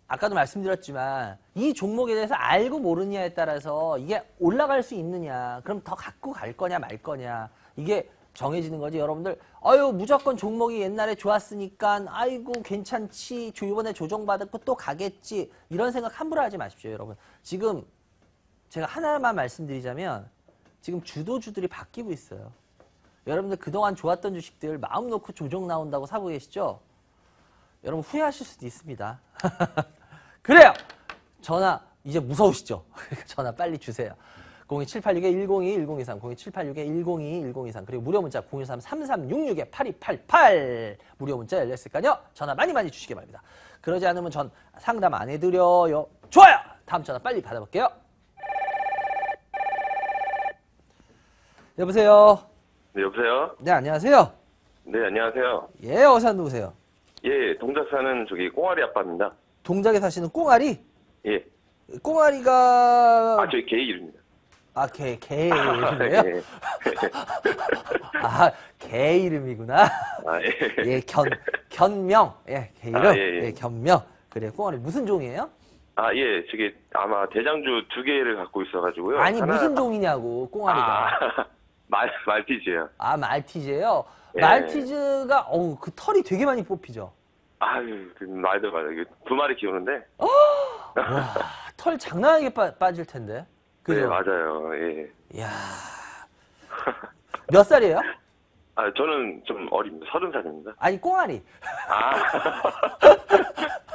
아까도 말씀드렸지만, 이 종목에 대해서 알고 모르느냐에 따라서 이게 올라갈 수 있느냐, 그럼 더 갖고 갈 거냐, 말 거냐, 이게 정해지는 거지. 여러분들, 무조건 종목이 옛날에 좋았으니까, 아이고, 괜찮지, 이번에 조정받았고 또 가겠지, 이런 생각 함부로 하지 마십시오, 여러분. 지금, 제가 하나만 말씀드리자면, 지금 주도주들이 바뀌고 있어요. 여러분들 그동안 좋았던 주식들 마음 놓고 조정 나온다고 사고 계시죠? 여러분 후회하실 수도 있습니다. 그래요! 전화 이제 무서우시죠? 전화 빨리 주세요. 02786-102-1023, 02786-102-1023 그리고 무료 문자 013-3366-8288 무료 문자 열렸으니까요. 전화 많이 주시기 바랍니다. 그러지 않으면 전 상담 안 해드려요. 좋아요! 다음 전화 빨리 받아볼게요. 여보세요? 네, 여보세요? 네, 안녕하세요. 네, 안녕하세요. 예, 어디서 누구세요? 예, 동작 사는 꽁아리 아빠입니다. 동작에 사시는 꽁아리? 예. 꽁아리가 저희 개 이름입니다. 개 이름이에요? 예. 개 이름이구나. 예. 예, 견명. 예, 개 이름. 예. 견명. 그래, 꽁아리 무슨 종이에요? 예, 저기 아마 대장주 2개를 갖고 있어가지고요. 아니, 무슨 종이냐고, 꽁아리가. 말티즈요. 말티즈예요? 예. 말티즈가, 그 털이 되게 많이 뽑히죠? 아유, 말도 마요. 2마리 키우는데. 와, 털 장난하게 빠질 텐데. 그죠? 네, 맞아요. 예. 이야. 몇 살이에요? 저는 좀 어립니다. 30살입니다. 아니, 꽁아리.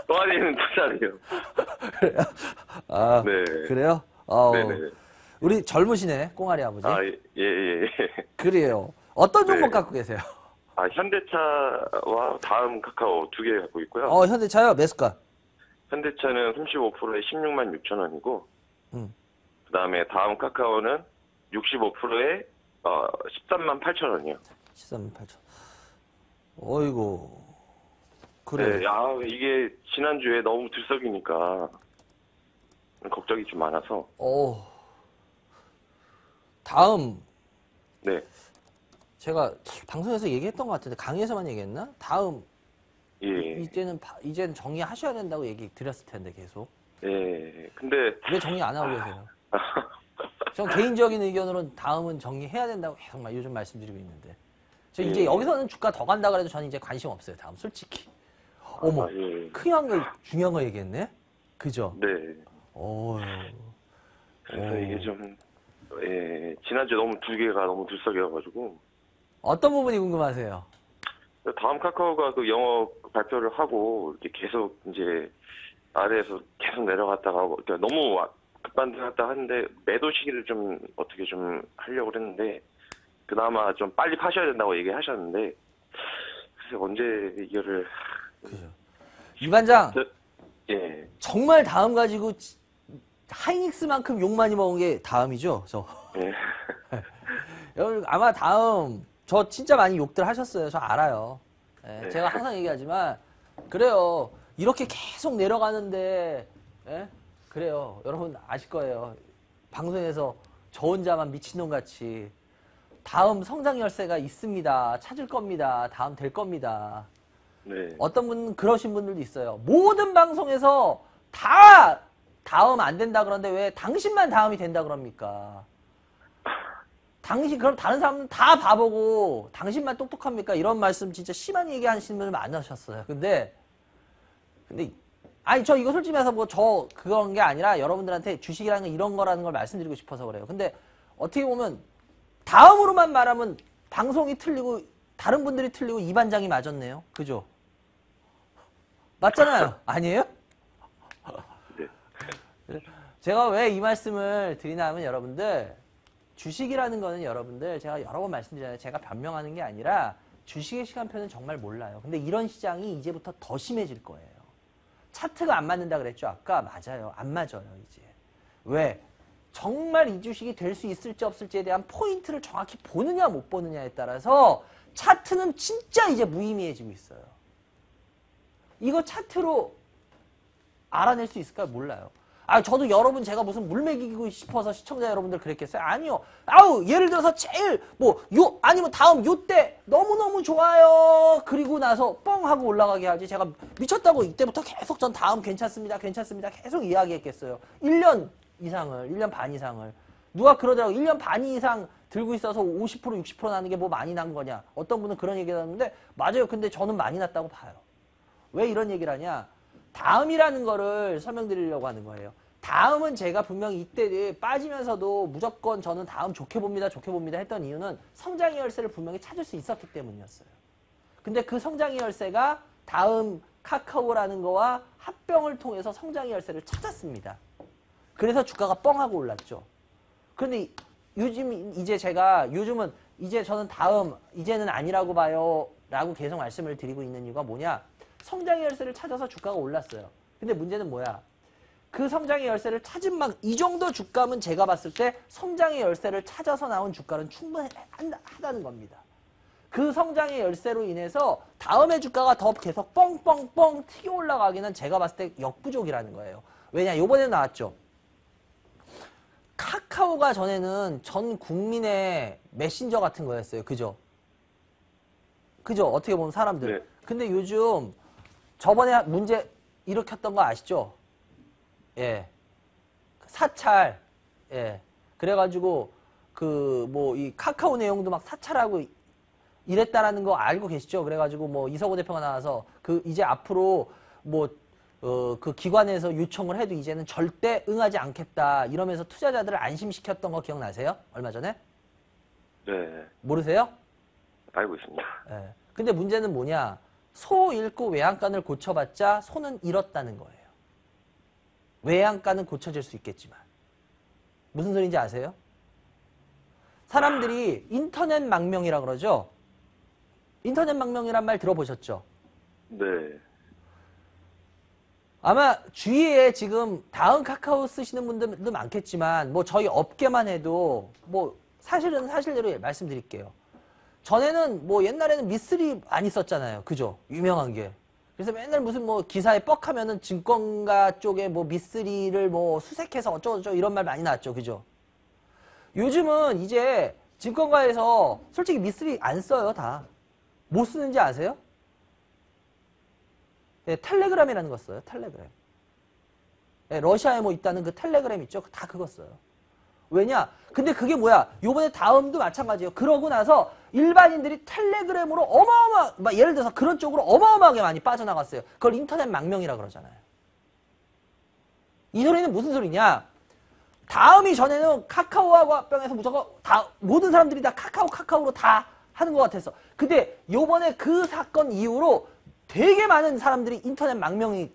꽁아리는 2살이에요. 그래요? 네. 그래요? 네네. 우리 젊으시네, 꽁아리 아버지. 예. 그래요. 어떤 종목 네. 갖고 계세요? 현대차와 다음 카카오 2개 갖고 있고요. 현대차요? 매수가? 현대차는 35%에 16만 6천 원이고, 그 다음에 다음 카카오는 65%에 13만 8천 원이요. 13만 8천. 어이구. 그래. 네, 이게 지난주에 너무 들썩이니까 걱정이 좀 많아서. 다음. 네. 제가 방송에서 얘기했던 것 같은데, 강의에서만 얘기했나? 다음 예. 이제는 정리하셔야 된다고 얘기 드렸을 텐데 계속. 예. 근데 왜 정리 안 하고 계세요? 전 개인적인 의견으로는 다음은 정리해야 된다고 계속 요즘 말씀드리고 있는데. 저 이제 예. 여기서는 주가 더 간다 그래도 저는 이제 관심 없어요. 다음 솔직히. 어머, 예. 중요한 거 얘기했네? 그죠? 네. 그래서 오. 이게 좀 예, 지난주에 너무 두 개가 너무 들썩여가지고 어떤 부분이 궁금하세요? 다음 카카오가 그 영업 발표를 하고 이렇게 계속 이제 아래에서 계속 내려갔다가 그러니까 너무 급반등했다 하는데 매도 시기를 좀 어떻게 좀 하려고 그랬는데 그나마 좀 빨리 파셔야 된다고 얘기하셨는데 글쎄 언제 이거를 그죠. 이 반장, 예. 정말 다음 가지고 하이닉스만큼 욕 많이 먹은 게 다음이죠? 예. 여러분, 아마 다음, 저 진짜 많이 욕들 하셨어요. 저 알아요. 예, 네. 제가 항상 얘기하지만, 그래요. 이렇게 계속 내려가는데, 예? 그래요. 여러분 아실 거예요. 방송에서 저 혼자만 미친놈 같이, 다음 성장 열쇠가 있습니다. 찾을 겁니다. 다음 될 겁니다. 네. 어떤 분은 그러신 분들도 있어요. 모든 방송에서 다 다음 안 된다 그러는데 왜 당신만 다음이 된다 그럽니까? 그럼 다른 사람은 다 바보고 당신만 똑똑합니까? 이런 말씀 진짜 심한 얘기 하시는 분들 많으셨어요. 근데 아니 저 이거 솔직히 말해서 뭐 저 그런 게 아니라 여러분들한테 주식이라는 건 이런 거라는 걸 말씀드리고 싶어서 그래요. 근데 어떻게 보면 다음으로만 말하면 방송이 틀리고 다른 분들이 틀리고 이 반장이 맞았네요. 그죠? 맞잖아요. 아니에요? 네. 제가 왜 이 말씀을 드리냐 하면 여러분들 주식이라는 거는 여러분들 제가 여러 번 말씀드리잖아요. 제가 변명하는 게 아니라 주식의 시간표는 정말 몰라요. 근데 이런 시장이 이제부터 더 심해질 거예요. 차트가 안 맞는다 그랬죠? 아까 맞아요. 안 맞아요. 이제. 왜? 정말 이 주식이 될 수 있을지 없을지에 대한 포인트를 정확히 보느냐 못 보느냐에 따라서 차트는 진짜 이제 무의미해지고 있어요. 이거 차트로 알아낼 수 있을까요? 몰라요. 저도 여러분 제가 무슨 물 먹이고 싶어서 시청자 여러분들 그랬겠어요? 아니요. 예를 들어서 제일 아니면 다음 요때 너무너무 좋아요. 그리고 나서 뻥 하고 올라가게 하지. 제가 미쳤다고 이때부터 계속 전 다음 괜찮습니다. 계속 이야기했겠어요. 1년 이상을, 1년 반 이상을. 누가 그러더라고. 1년 반 이상 들고 있어서 50% 60% 나는 게 뭐 많이 난 거냐. 어떤 분은 그런 얘기를 하는데 맞아요. 근데 저는 많이 났다고 봐요. 왜 이런 얘기를 하냐. 다음이라는 거를 설명드리려고 하는 거예요. 다음은 제가 분명히 이때 빠지면서도 무조건 저는 다음 좋게 봅니다 했던 이유는 성장의 열쇠를 분명히 찾을 수 있었기 때문이었어요. 근데 그 성장의 열쇠가 다음 카카오라는 거와 합병을 통해서 성장의 열쇠를 찾았습니다. 그래서 주가가 뻥하고 올랐죠. 그런데 요즘은 이제 저는 다음 이제는 아니라고 봐요 라고 계속 말씀을 드리고 있는 이유가 뭐냐. 성장의 열쇠를 찾아서 주가가 올랐어요. 근데 문제는 뭐야? 그 성장의 열쇠를 찾은 이 정도 주가면 제가 봤을 때 성장의 열쇠를 찾아서 나온 주가는 충분하다는 겁니다. 그 성장의 열쇠로 인해서 다음에 주가가 더 계속 뻥뻥뻥 튀겨 올라가기는 제가 봤을 때 역부족이라는 거예요. 왜냐? 요번에 나왔죠. 카카오가 전에는 전 국민의 메신저 같은 거였어요. 그죠? 어떻게 보면 사람들. 네. 근데 요즘 저번에 문제 일으켰던 거 아시죠? 예. 사찰. 예. 그래가지고, 이 카카오 내용도 막 사찰하고 이랬다라는 거 알고 계시죠? 그래가지고 이서구 대표가 나와서 이제 앞으로 그 기관에서 요청을 해도 이제는 절대 응하지 않겠다. 이러면서 투자자들을 안심시켰던 거 기억나세요? 얼마 전에? 네. 모르세요? 알고 있습니다. 예. 근데 문제는 뭐냐? 소 잃고 외양간을 고쳐봤자 소는 잃었다는 거예요. 외양간은 고쳐질 수 있겠지만. 무슨 소리인지 아세요? 사람들이 인터넷 망명이라 그러죠? 인터넷 망명이란 말 들어보셨죠? 네. 아마 주위에 지금 다음 카카오 쓰시는 분들도 많겠지만 저희 업계만 해도 사실은 사실대로 말씀드릴게요. 전에는 옛날에는 미쓰리 많이 썼잖아요. 그죠? 유명한 게. 그래서 맨날 무슨 기사에 뻑하면은 증권가 쪽에 미쓰리를 수색해서 어쩌고저쩌고 이런 말 많이 나왔죠. 그죠? 요즘은 이제 증권가에서 솔직히 미쓰리 안 써요. 다. 뭐 쓰는지 아세요? 예, 텔레그램이라는 거 써요. 텔레그램. 예, 러시아에 뭐 있다는 그 텔레그램 있죠? 다 그거 써요. 왜냐? 근데 그게 뭐야? 요번에 다음도 마찬가지예요. 그러고 나서 일반인들이 텔레그램으로 막 예를 들어서 그런 쪽으로 어마어마하게 많이 빠져나갔어요. 그걸 인터넷 망명이라 그러잖아요. 이 소리는 무슨 소리냐? 다음이 전에는 카카오병에서 무조건 다 모든 사람들이 다 카카오로 다 하는 것 같았어. 근데 요번에 그 사건 이후로 되게 많은 사람들이 인터넷 망명으로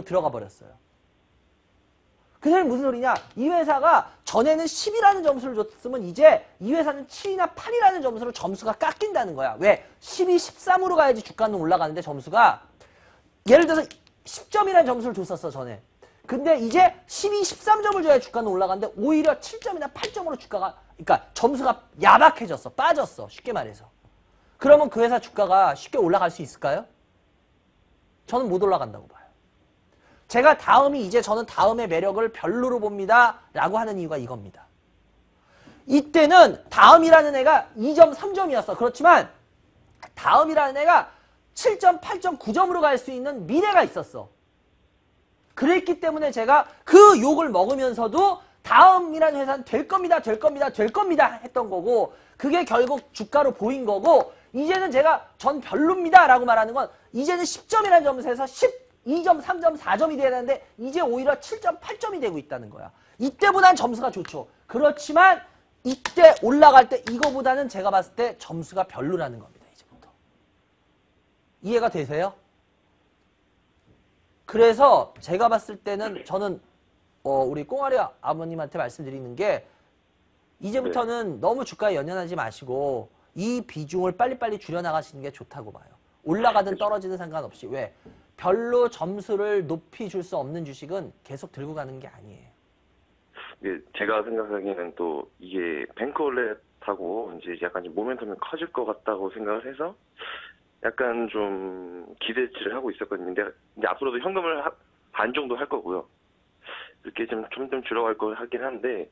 들어가 버렸어요. 그 소리는 무슨 소리냐? 이 회사가 전에는 10이라는 점수를 줬으면 이제 이 회사는 7이나 8이라는 점수로 점수가 깎인다는 거야. 왜? 12, 13으로 가야지 주가는 올라가는데 점수가 예를 들어서 10점이라는 점수를 줬었어 전에. 근데 이제 12, 13점을 줘야 주가는 올라가는데 오히려 7점이나 8점으로 주가가 그러니까 점수가 야박해졌어. 빠졌어. 쉽게 말해서. 그러면 그 회사 주가가 쉽게 올라갈 수 있을까요? 저는 못 올라간다고 봐요. 제가 저는 다음의 매력을 별로로 봅니다. 라고 하는 이유가 이겁니다. 이때는 다음이라는 애가 2점, 3점이었어. 그렇지만 다음이라는 애가 7점, 8점, 9점으로 갈 수 있는 미래가 있었어. 그랬기 때문에 제가 그 욕을 먹으면서도 다음이라는 회사는 될 겁니다, 될 겁니다, 될 겁니다 했던 거고 그게 결국 주가로 보인 거고 이제는 제가 전 별로입니다 라고 말하는 건 이제는 10점이라는 점에서 12점, 3점, 4점이 돼야 되는데 이제 오히려 7점, 8점이 되고 있다는 거야. 이때보단 점수가 좋죠. 그렇지만 이때 올라갈 때 이거보다는 제가 봤을 때 점수가 별로라는 겁니다. 이제부터. 이해가 되세요? 그래서 제가 봤을 때는 저는 우리 꽁아리 아버님한테 말씀드리는 게 이제부터는 너무 주가에 연연하지 마시고 이 비중을 빨리빨리 줄여나가시는 게 좋다고 봐요. 올라가든 떨어지든 상관없이. 왜? 별로 점수를 높이 줄 수 없는 주식은 계속 들고 가는 게 아니에요. 네, 제가 생각하기에는 또 이게 뱅크올렛하고 이제 약간 좀 모멘텀이 커질 것 같다고 생각을 해서 약간 좀 기대치를 하고 있었거든요. 근데 이제 앞으로도 현금을 반 정도 할 거고요. 이렇게 좀 점점 줄어갈 거 하긴 한데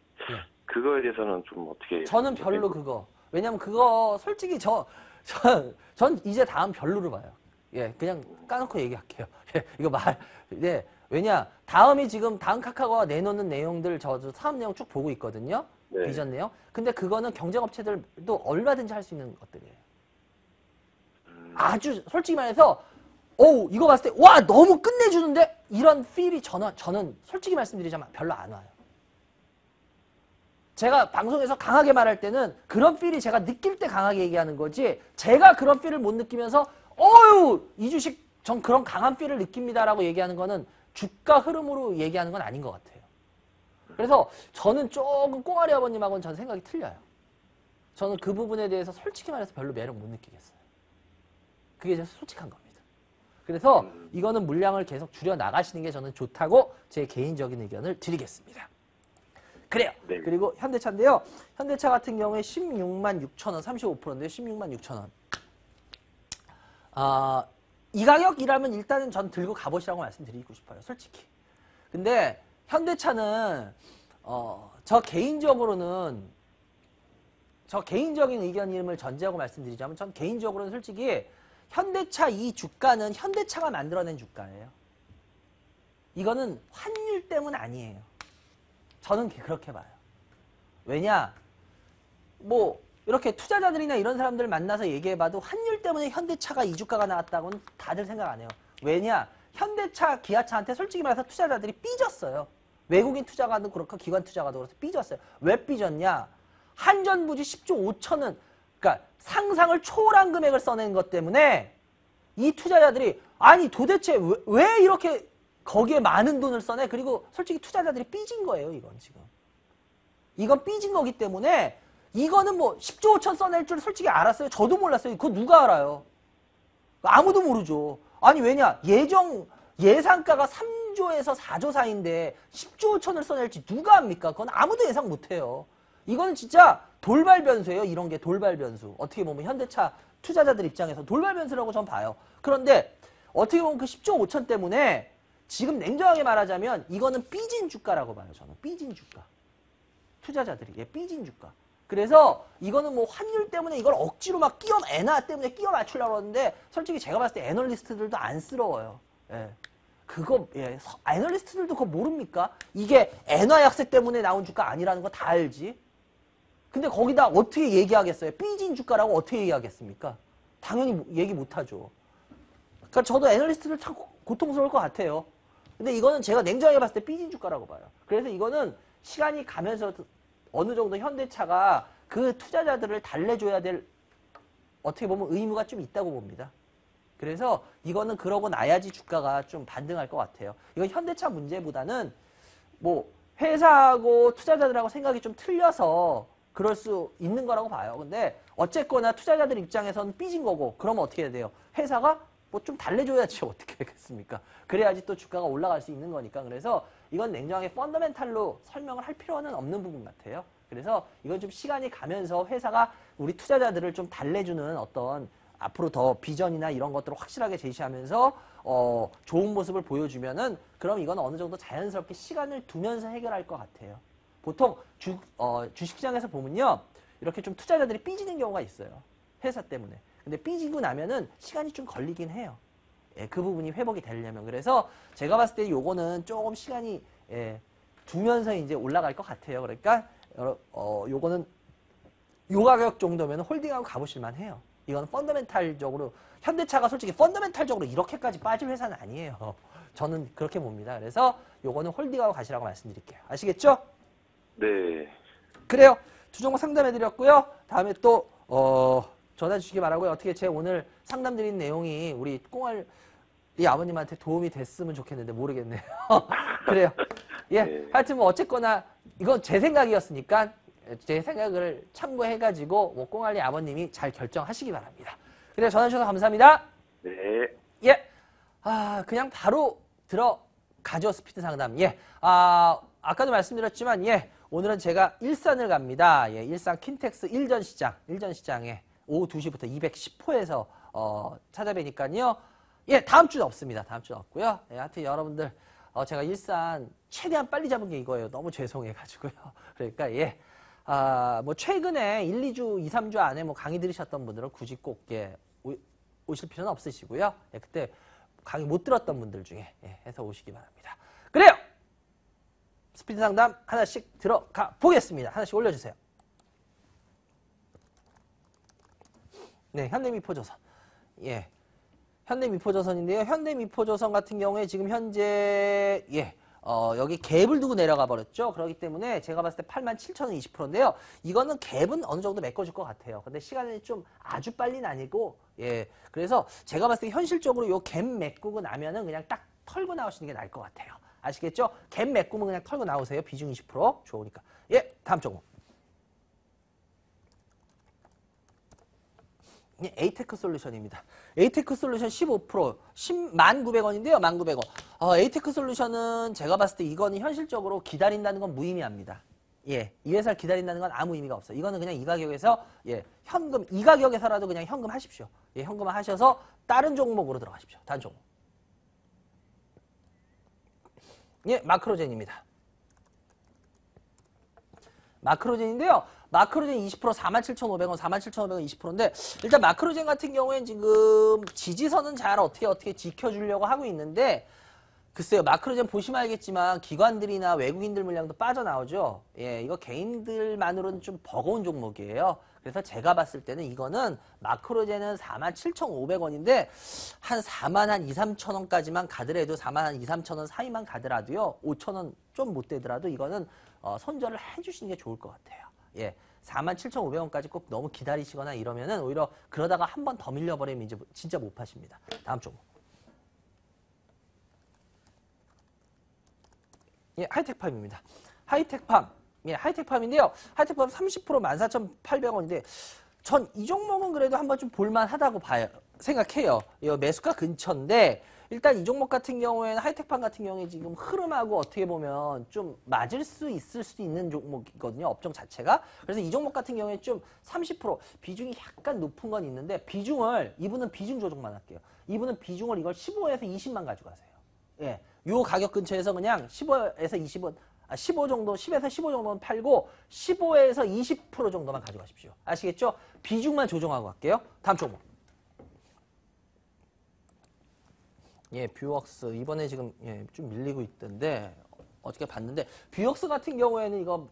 그거에 대해서는 좀 어떻게? 저는 별로 그거. 왜냐면 그거 솔직히 전 이제 다음 별로로 봐요. 예, 그냥 까놓고 얘기할게요. 예, 이거 네, 왜냐 다음이 지금 다음 카카오가 내놓는 내용들 저도 사업 내용 쭉 보고 있거든요. 네. 비전 내용. 근데 그거는 경쟁업체들도 얼마든지 할 수 있는 것들이에요. 아주 솔직히 말해서 이거 봤을 때 와 너무 끝내주는데 이런 필이 저는 솔직히 말씀드리자면 별로 안 와요. 제가 방송에서 강하게 말할 때는 그런 필이 제가 느낄 때 강하게 얘기하는 거지 제가 그런 필을 못 느끼면서 이 주식 전 그런 강한 필을 느낍니다라고 얘기하는 거는 주가 흐름으로 얘기하는 건 아닌 것 같아요. 그래서 저는 조금 꽁아리 아버님하고는 전 생각이 틀려요. 저는 그 부분에 대해서 솔직히 말해서 별로 매력 못 느끼겠어요. 그게 진짜 솔직한 겁니다. 그래서 이거는 물량을 계속 줄여 나가시는 게 저는 좋다고 제 개인적인 의견을 드리겠습니다. 그래요. 네. 그리고 현대차인데요. 현대차 같은 경우에 16만 6천 원, 35%인데요. 16만 6천 원. 이 가격이라면 일단은 전 들고 가보시라고 말씀드리고 싶어요. 솔직히. 근데 현대차는 저 개인적인 의견임을 전제하고 말씀드리자면 전 개인적으로는 솔직히 현대차 이 주가는 현대차가 만들어낸 주가예요. 이거는 환율 때문 아니에요. 저는 그렇게 봐요. 왜냐? 이렇게 투자자들이나 이런 사람들 만나서 얘기해봐도 환율 때문에 현대차가 이 주가가 나왔다고는 다들 생각 안 해요. 왜냐? 현대차, 기아차한테 솔직히 말해서 투자자들이 삐졌어요. 외국인 투자가도 그렇고 기관 투자가도 그렇고 삐졌어요. 왜 삐졌냐? 한전부지 10조 5천은 그러니까 상상을 초월한 금액을 써낸 것 때문에 이 투자자들이 아니 도대체 왜 이렇게 거기에 많은 돈을 써내? 그리고 솔직히 투자자들이 삐진 거예요. 이건 지금. 이건 삐진 거기 때문에 이거는 10조 5천 써낼 줄 솔직히 알았어요. 저도 몰랐어요. 그거 누가 알아요? 아무도 모르죠. 아니 왜냐? 예상가가 3조에서 4조 사이인데 10조 5천을 써낼지 누가 합니까? 그건 아무도 예상 못해요. 이거는 진짜 돌발 변수예요. 이런 게 돌발 변수. 어떻게 보면 현대차 투자자들 입장에서 돌발 변수라고 전 봐요. 그런데 어떻게 보면 그 10조 5천 때문에 지금 냉정하게 말하자면 이거는 삐진 주가라고 봐요. 저는 삐진 주가. 투자자들이 삐진 주가. 그래서 이거는 환율 때문에 이걸 억지로 막 엔화 때문에 끼워 맞추려고 하는데 솔직히 제가 봤을 때 애널리스트들도 안쓰러워요. 예. 그거, 예, 애널리스트들도 그거 모릅니까? 이게 엔화 약세 때문에 나온 주가 아니라는 거 다 알지? 근데 거기다 어떻게 얘기하겠어요? 삐진 주가라고 어떻게 얘기하겠습니까? 당연히 얘기 못하죠. 그러니까 저도 애널리스트들 참 고통스러울 것 같아요. 근데 이거는 제가 냉정하게 봤을 때 삐진 주가라고 봐요. 그래서 이거는 시간이 가면서 어느 정도 현대차가 그 투자자들을 달래줘야 될 어떻게 보면 의무가 좀 있다고 봅니다. 그래서 이거는 그러고 나야지 주가가 좀 반등할 것 같아요. 이건 현대차 문제보다는 뭐 회사하고 투자자들하고 생각이 좀 틀려서 그럴 수 있는 거라고 봐요. 근데 어쨌거나 투자자들 입장에서는 삐진 거고 그러면 어떻게 해야 돼요? 회사가 뭐 좀 달래줘야지 어떻게 하겠습니까? 그래야지 또 주가가 올라갈 수 있는 거니까. 그래서 이건 냉정하게 펀더멘탈로 설명을 할 필요는 없는 부분 같아요. 그래서 이건 좀 시간이 가면서 회사가 우리 투자자들을 좀 달래주는 어떤 앞으로 더 비전이나 이런 것들을 확실하게 제시하면서 좋은 모습을 보여주면은 그럼 이건 어느 정도 자연스럽게 시간을 두면서 해결할 것 같아요. 보통 주식시장에서 보면요. 이렇게 좀 투자자들이 삐지는 경우가 있어요. 회사 때문에. 근데 삐지고 나면은 시간이 좀 걸리긴 해요. 예, 그 부분이 회복이 되려면. 그래서 제가 봤을 때 요거는 조금 시간이 두면서 이제 올라갈 것 같아요. 그러니까 요거는 요 가격 정도면 홀딩하고 가보실만 해요. 이건 펀더멘탈적으로 현대차가 솔직히 펀더멘탈적으로 이렇게까지 빠질 회사는 아니에요. 저는 그렇게 봅니다. 그래서 요거는 홀딩하고 가시라고 말씀드릴게요. 아시겠죠? 네. 그래요. 두 종목 상담해드렸고요. 다음에 또 전화 주시기 바라고요. 어떻게 제 오늘 상담드린 내용이 우리 꽁알이 아버님한테 도움이 됐으면 좋겠는데 모르겠네요. 그래요. 예, 네. 하여튼 뭐 어쨌거나 이건 제 생각이었으니까 제 생각을 참고해가지고 뭐 꽁알이 아버님이 잘 결정하시기 바랍니다. 그래요. 전화 주셔서 감사합니다. 네. 예. 그냥 바로 들어가죠. 스피드 상담. 예. 아까도 말씀드렸지만, 예. 오늘은 제가 일산을 갑니다. 예. 일산 킨텍스 일전시장에 오후 2시부터 210호에서 찾아뵈니까요. 예. 다음 주는 없습니다. 다음 주는 없고요. 예. 하여튼 여러분들, 제가 일산 최대한 빨리 잡은 게 이거예요. 너무 죄송해가지고요. 그러니까, 예. 뭐 최근에 1, 2주, 2, 3주 안에 뭐 강의 들으셨던 분들은 굳이 꼭, 예. 오실 필요는 없으시고요. 예, 그때 강의 못 들었던 분들 중에 해서 오시기 바랍니다. 그래요. 스피드 상담 하나씩 들어가 보겠습니다. 하나씩 올려주세요. 네, 현대미포조선. 예, 현대미포조선인데요. 현대미포조선 같은 경우에 지금 현재 여기 갭을 두고 내려가 버렸죠. 그렇기 때문에 제가 봤을 때 87,000원 20%인데요. 이거는 갭은 어느 정도 메꿔줄 것 같아요. 근데 시간이 좀 아주 빨리는 아니고, 예. 그래서 제가 봤을 때 현실적으로 요 갭 메꾸고 나면은 그냥 딱 털고 나오시는 게 나을 것 같아요. 아시겠죠? 갭 메꾸면 그냥 털고 나오세요. 비중 20% 좋으니까. 예, 다음 종목. 예, 에이테크 솔루션입니다. 에이테크 솔루션 15% 10,900원인데요. 19,000원. 에이테크 솔루션은 제가 봤을 때 이거는 현실적으로 기다린다는 건 무의미합니다. 예, 이 회사를 기다린다는 건 아무 의미가 없어요. 이거는 그냥 이 가격에서 현금 이 가격에서라도 그냥 현금 하십시오. 예, 현금 하셔서 다른 종목으로 들어가십시오. 다른 종목. 예, 마크로젠입니다. 마크로젠인데요. 마크로젠 20% 47,500원, 47,500원 20%인데 일단 마크로젠 같은 경우엔 지금 지지선은 잘 어떻게 지켜주려고 하고 있는데 글쎄요. 마크로젠 보시면 알겠지만 기관들이나 외국인들 물량도 빠져나오죠. 예, 이거 개인들만으로는 좀 버거운 종목이에요. 그래서 제가 봤을 때는 이거는 마크로젠은 47,500원인데 한 42,000-43,000원까지만 가더라도 42,000-43,000원 사이만 가더라도요. 5,000원 좀 못 되더라도 이거는 손절을 해주시는 게 좋을 것 같아요. 예, 47,500원까지 꼭 너무 기다리시거나 이러면은 오히려 그러다가 한 번 더 밀려버리면 이제 진짜 못 파십니다. 다음 종목. 예, 하이텍팜입니다. 하이텍팜. 예, 하이텍팜인데요. 하이텍팜 30% 14,800원인데 전 이 종목은 그래도 한번 좀 볼만하다고 생각해요. 매수가 근처인데 일단 이 종목 같은 경우에는 하이텍팜 같은 경우에 지금 흐름하고 어떻게 보면 좀 맞을 수 있을 수도 있는 종목이거든요. 업종 자체가. 그래서 이 종목 같은 경우에 좀 30% 비중이 약간 높은 건 있는데 이분은 비중 조정만 할게요. 이분은 비중을 이걸 15에서 20만 가져가세요. 예, 요 가격 근처에서 그냥 15에서 20원 15 정도, 10에서 15 정도는 팔고 15에서 20% 정도만 가져가십시오. 아시겠죠? 비중만 조정하고 갈게요. 다음 종목. 예, 뷰웍스 이번에 지금 예, 좀 밀리고 있던데 어저께 봤는데 뷰웍스 같은 경우에는 이거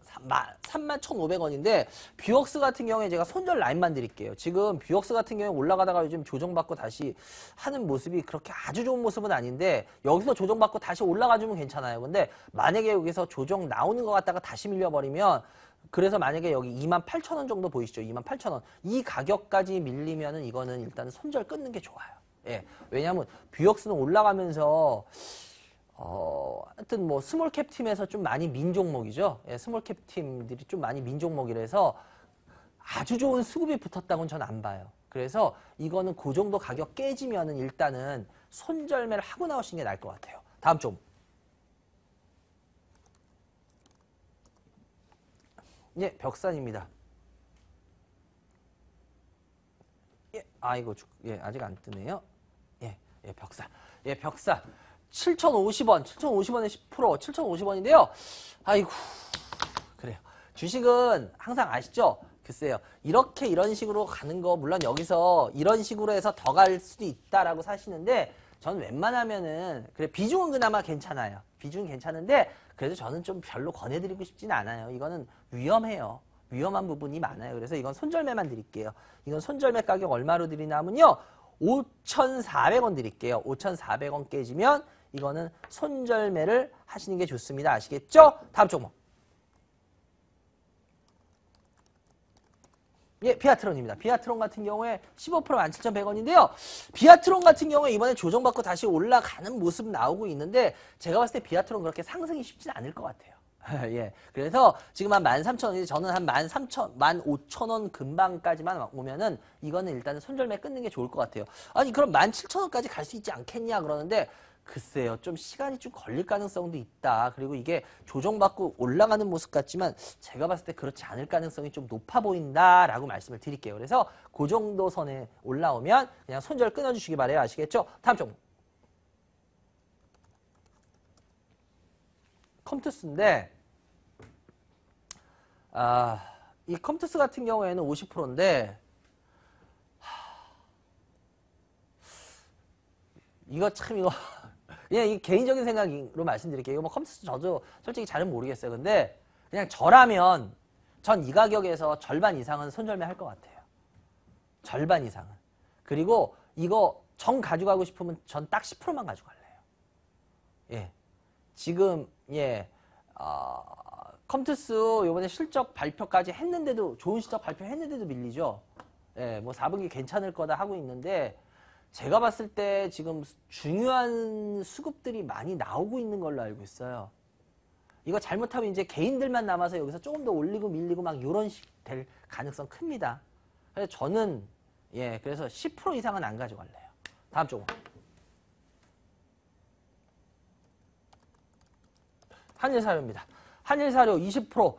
31,500원인데 뷰웍스 같은 경우에 제가 손절 라인만 드릴게요. 지금 뷰웍스 같은 경우에 올라가다가 요즘 조정받고 다시 하는 모습이 그렇게 아주 좋은 모습은 아닌데 여기서 조정받고 다시 올라가주면 괜찮아요. 근데 만약에 여기서 조정 나오는 것 같다가 다시 밀려버리면 그래서 만약에 여기 28,000원 정도 보이시죠? 28,000원. 이 가격까지 밀리면은 이거는 일단 손절 끊는 게 좋아요. 예. 왜냐하면 뷰웍스는 올라가면서 하여튼 뭐 스몰캡 팀에서 좀 많이 민 종목이죠. 예, 스몰캡 팀들이 좀 많이 민 종목이라서 아주 좋은 수급이 붙었다고는 전 안 봐요. 그래서 이거는 그 정도 가격 깨지면은 일단은 손절매를 하고 나오시는 게 나을 것 같아요. 다음 좀. 예, 벽산입니다. 예, 아이고, 예, 아직 안 뜨네요. 예, 예, 벽산. 예, 벽산. 7,050원, 7,050원에 10%, 7,050원인데요. 아이고, 그래요. 주식은 항상 아시죠? 글쎄요. 이렇게 이런 식으로 가는 거, 물론 여기서 이런 식으로 해서 더 갈 수도 있다라고 사시는데, 저는 웬만하면은, 그래, 비중은 그나마 괜찮아요. 비중은 괜찮은데, 그래도 저는 좀 별로 권해드리고 싶지는 않아요. 이거는 위험해요. 위험한 부분이 많아요. 그래서 이건 손절매만 드릴게요. 이건 손절매 가격 얼마로 드리냐면요. 5,400원 드릴게요. 5,400원 깨지면 이거는 손절매를 하시는 게 좋습니다. 아시겠죠? 다음 종목. 예, 비아트론입니다. 비아트론 같은 경우에 15% 17,100원인데요. 비아트론 같은 경우에 이번에 조정받고 다시 올라가는 모습 나오고 있는데 제가 봤을 때 비아트론 그렇게 상승이 쉽진 않을 것 같아요. 예. 그래서 지금 한 13,000원인데 저는 한 15,000원 근방까지만 오면은 이거는 일단은 손절매 끊는 게 좋을 것 같아요. 아니, 그럼 17,000원까지 갈 수 있지 않겠냐 그러는데 글쎄요. 좀 시간이 좀 걸릴 가능성도 있다. 그리고 이게 조정받고 올라가는 모습 같지만 제가 봤을 때 그렇지 않을 가능성이 좀 높아 보인다라고 말씀을 드릴게요. 그래서 그 정도 선에 올라오면 그냥 손절 끊어주시기 바라요. 아시겠죠? 다음 종목. 컴투스인데 이 컴투스 같은 경우에는 50%인데 이거 참 이거 그냥 이 개인적인 생각으로 말씀드릴게요. 이거 뭐 컴투스 저도 솔직히 잘은 모르겠어요. 근데 그냥 저라면 전 이 가격에서 절반 이상은 손절매 할 것 같아요. 절반 이상은. 그리고 이거 정 가져가고 싶으면 전 딱 10%만 가져갈래요. 예. 지금 예. 컴투스 요번에 실적 발표까지 했는데도 좋은 실적 발표했는데도 밀리죠. 예, 뭐 4분기 괜찮을 거다 하고 있는데 제가 봤을 때 지금 중요한 수급들이 많이 나오고 있는 걸로 알고 있어요. 이거 잘못하면 이제 개인들만 남아서 여기서 조금 더 올리고 밀리고 막 요런 식 될 가능성 큽니다. 그래서 저는 예, 그래서 10% 이상은 안 가져갈래요. 다음 종목. 한일사료입니다. 한일사료 20%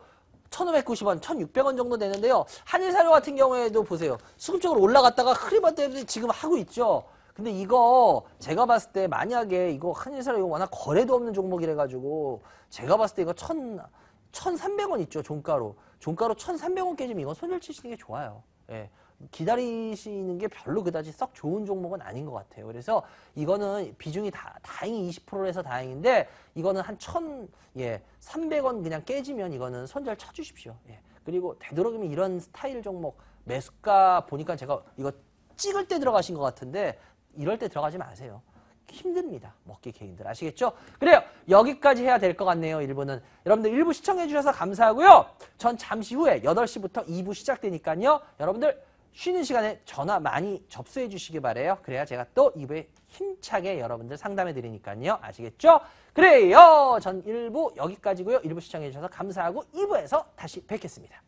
1,590원, 1,600원 정도 되는데요. 한일사료 같은 경우에도 보세요. 수급적으로 올라갔다가 흐리번 때문에 지금 하고 있죠. 근데 이거 제가 봤을 때 만약에 이거 한일사료 이거 워낙 거래도 없는 종목이라가지고 제가 봤을 때 이거 1,300원 있죠. 종가로. 종가로 1,300원 깨지면 이건 손절 치시는 게 좋아요. 예. 기다리시는 게 별로 그다지 썩 좋은 종목은 아닌 것 같아요. 그래서 이거는 비중이 다행히 20%에서 다행인데 이거는 한 300원 그냥 깨지면 이거는 손절 쳐주십시오. 예. 그리고 되도록이면 이런 스타일 종목 매수가 보니까 제가 이거 찍을 때 들어가신 것 같은데 이럴 때 들어가지 마세요. 힘듭니다. 먹기 개인들 아시겠죠? 그래요. 여기까지 해야 될 것 같네요. 1부는. 여러분들 1부 시청해 주셔서 감사하고요. 전 잠시 후에 8시부터 2부 시작되니까요. 여러분들 쉬는 시간에 전화 많이 접수해 주시기 바라요. 그래야 제가 또 2부에 힘차게 여러분들 상담해 드리니까요. 아시겠죠? 그래요. 전 1부 여기까지고요. 1부 시청해 주셔서 감사하고 2부에서 다시 뵙겠습니다.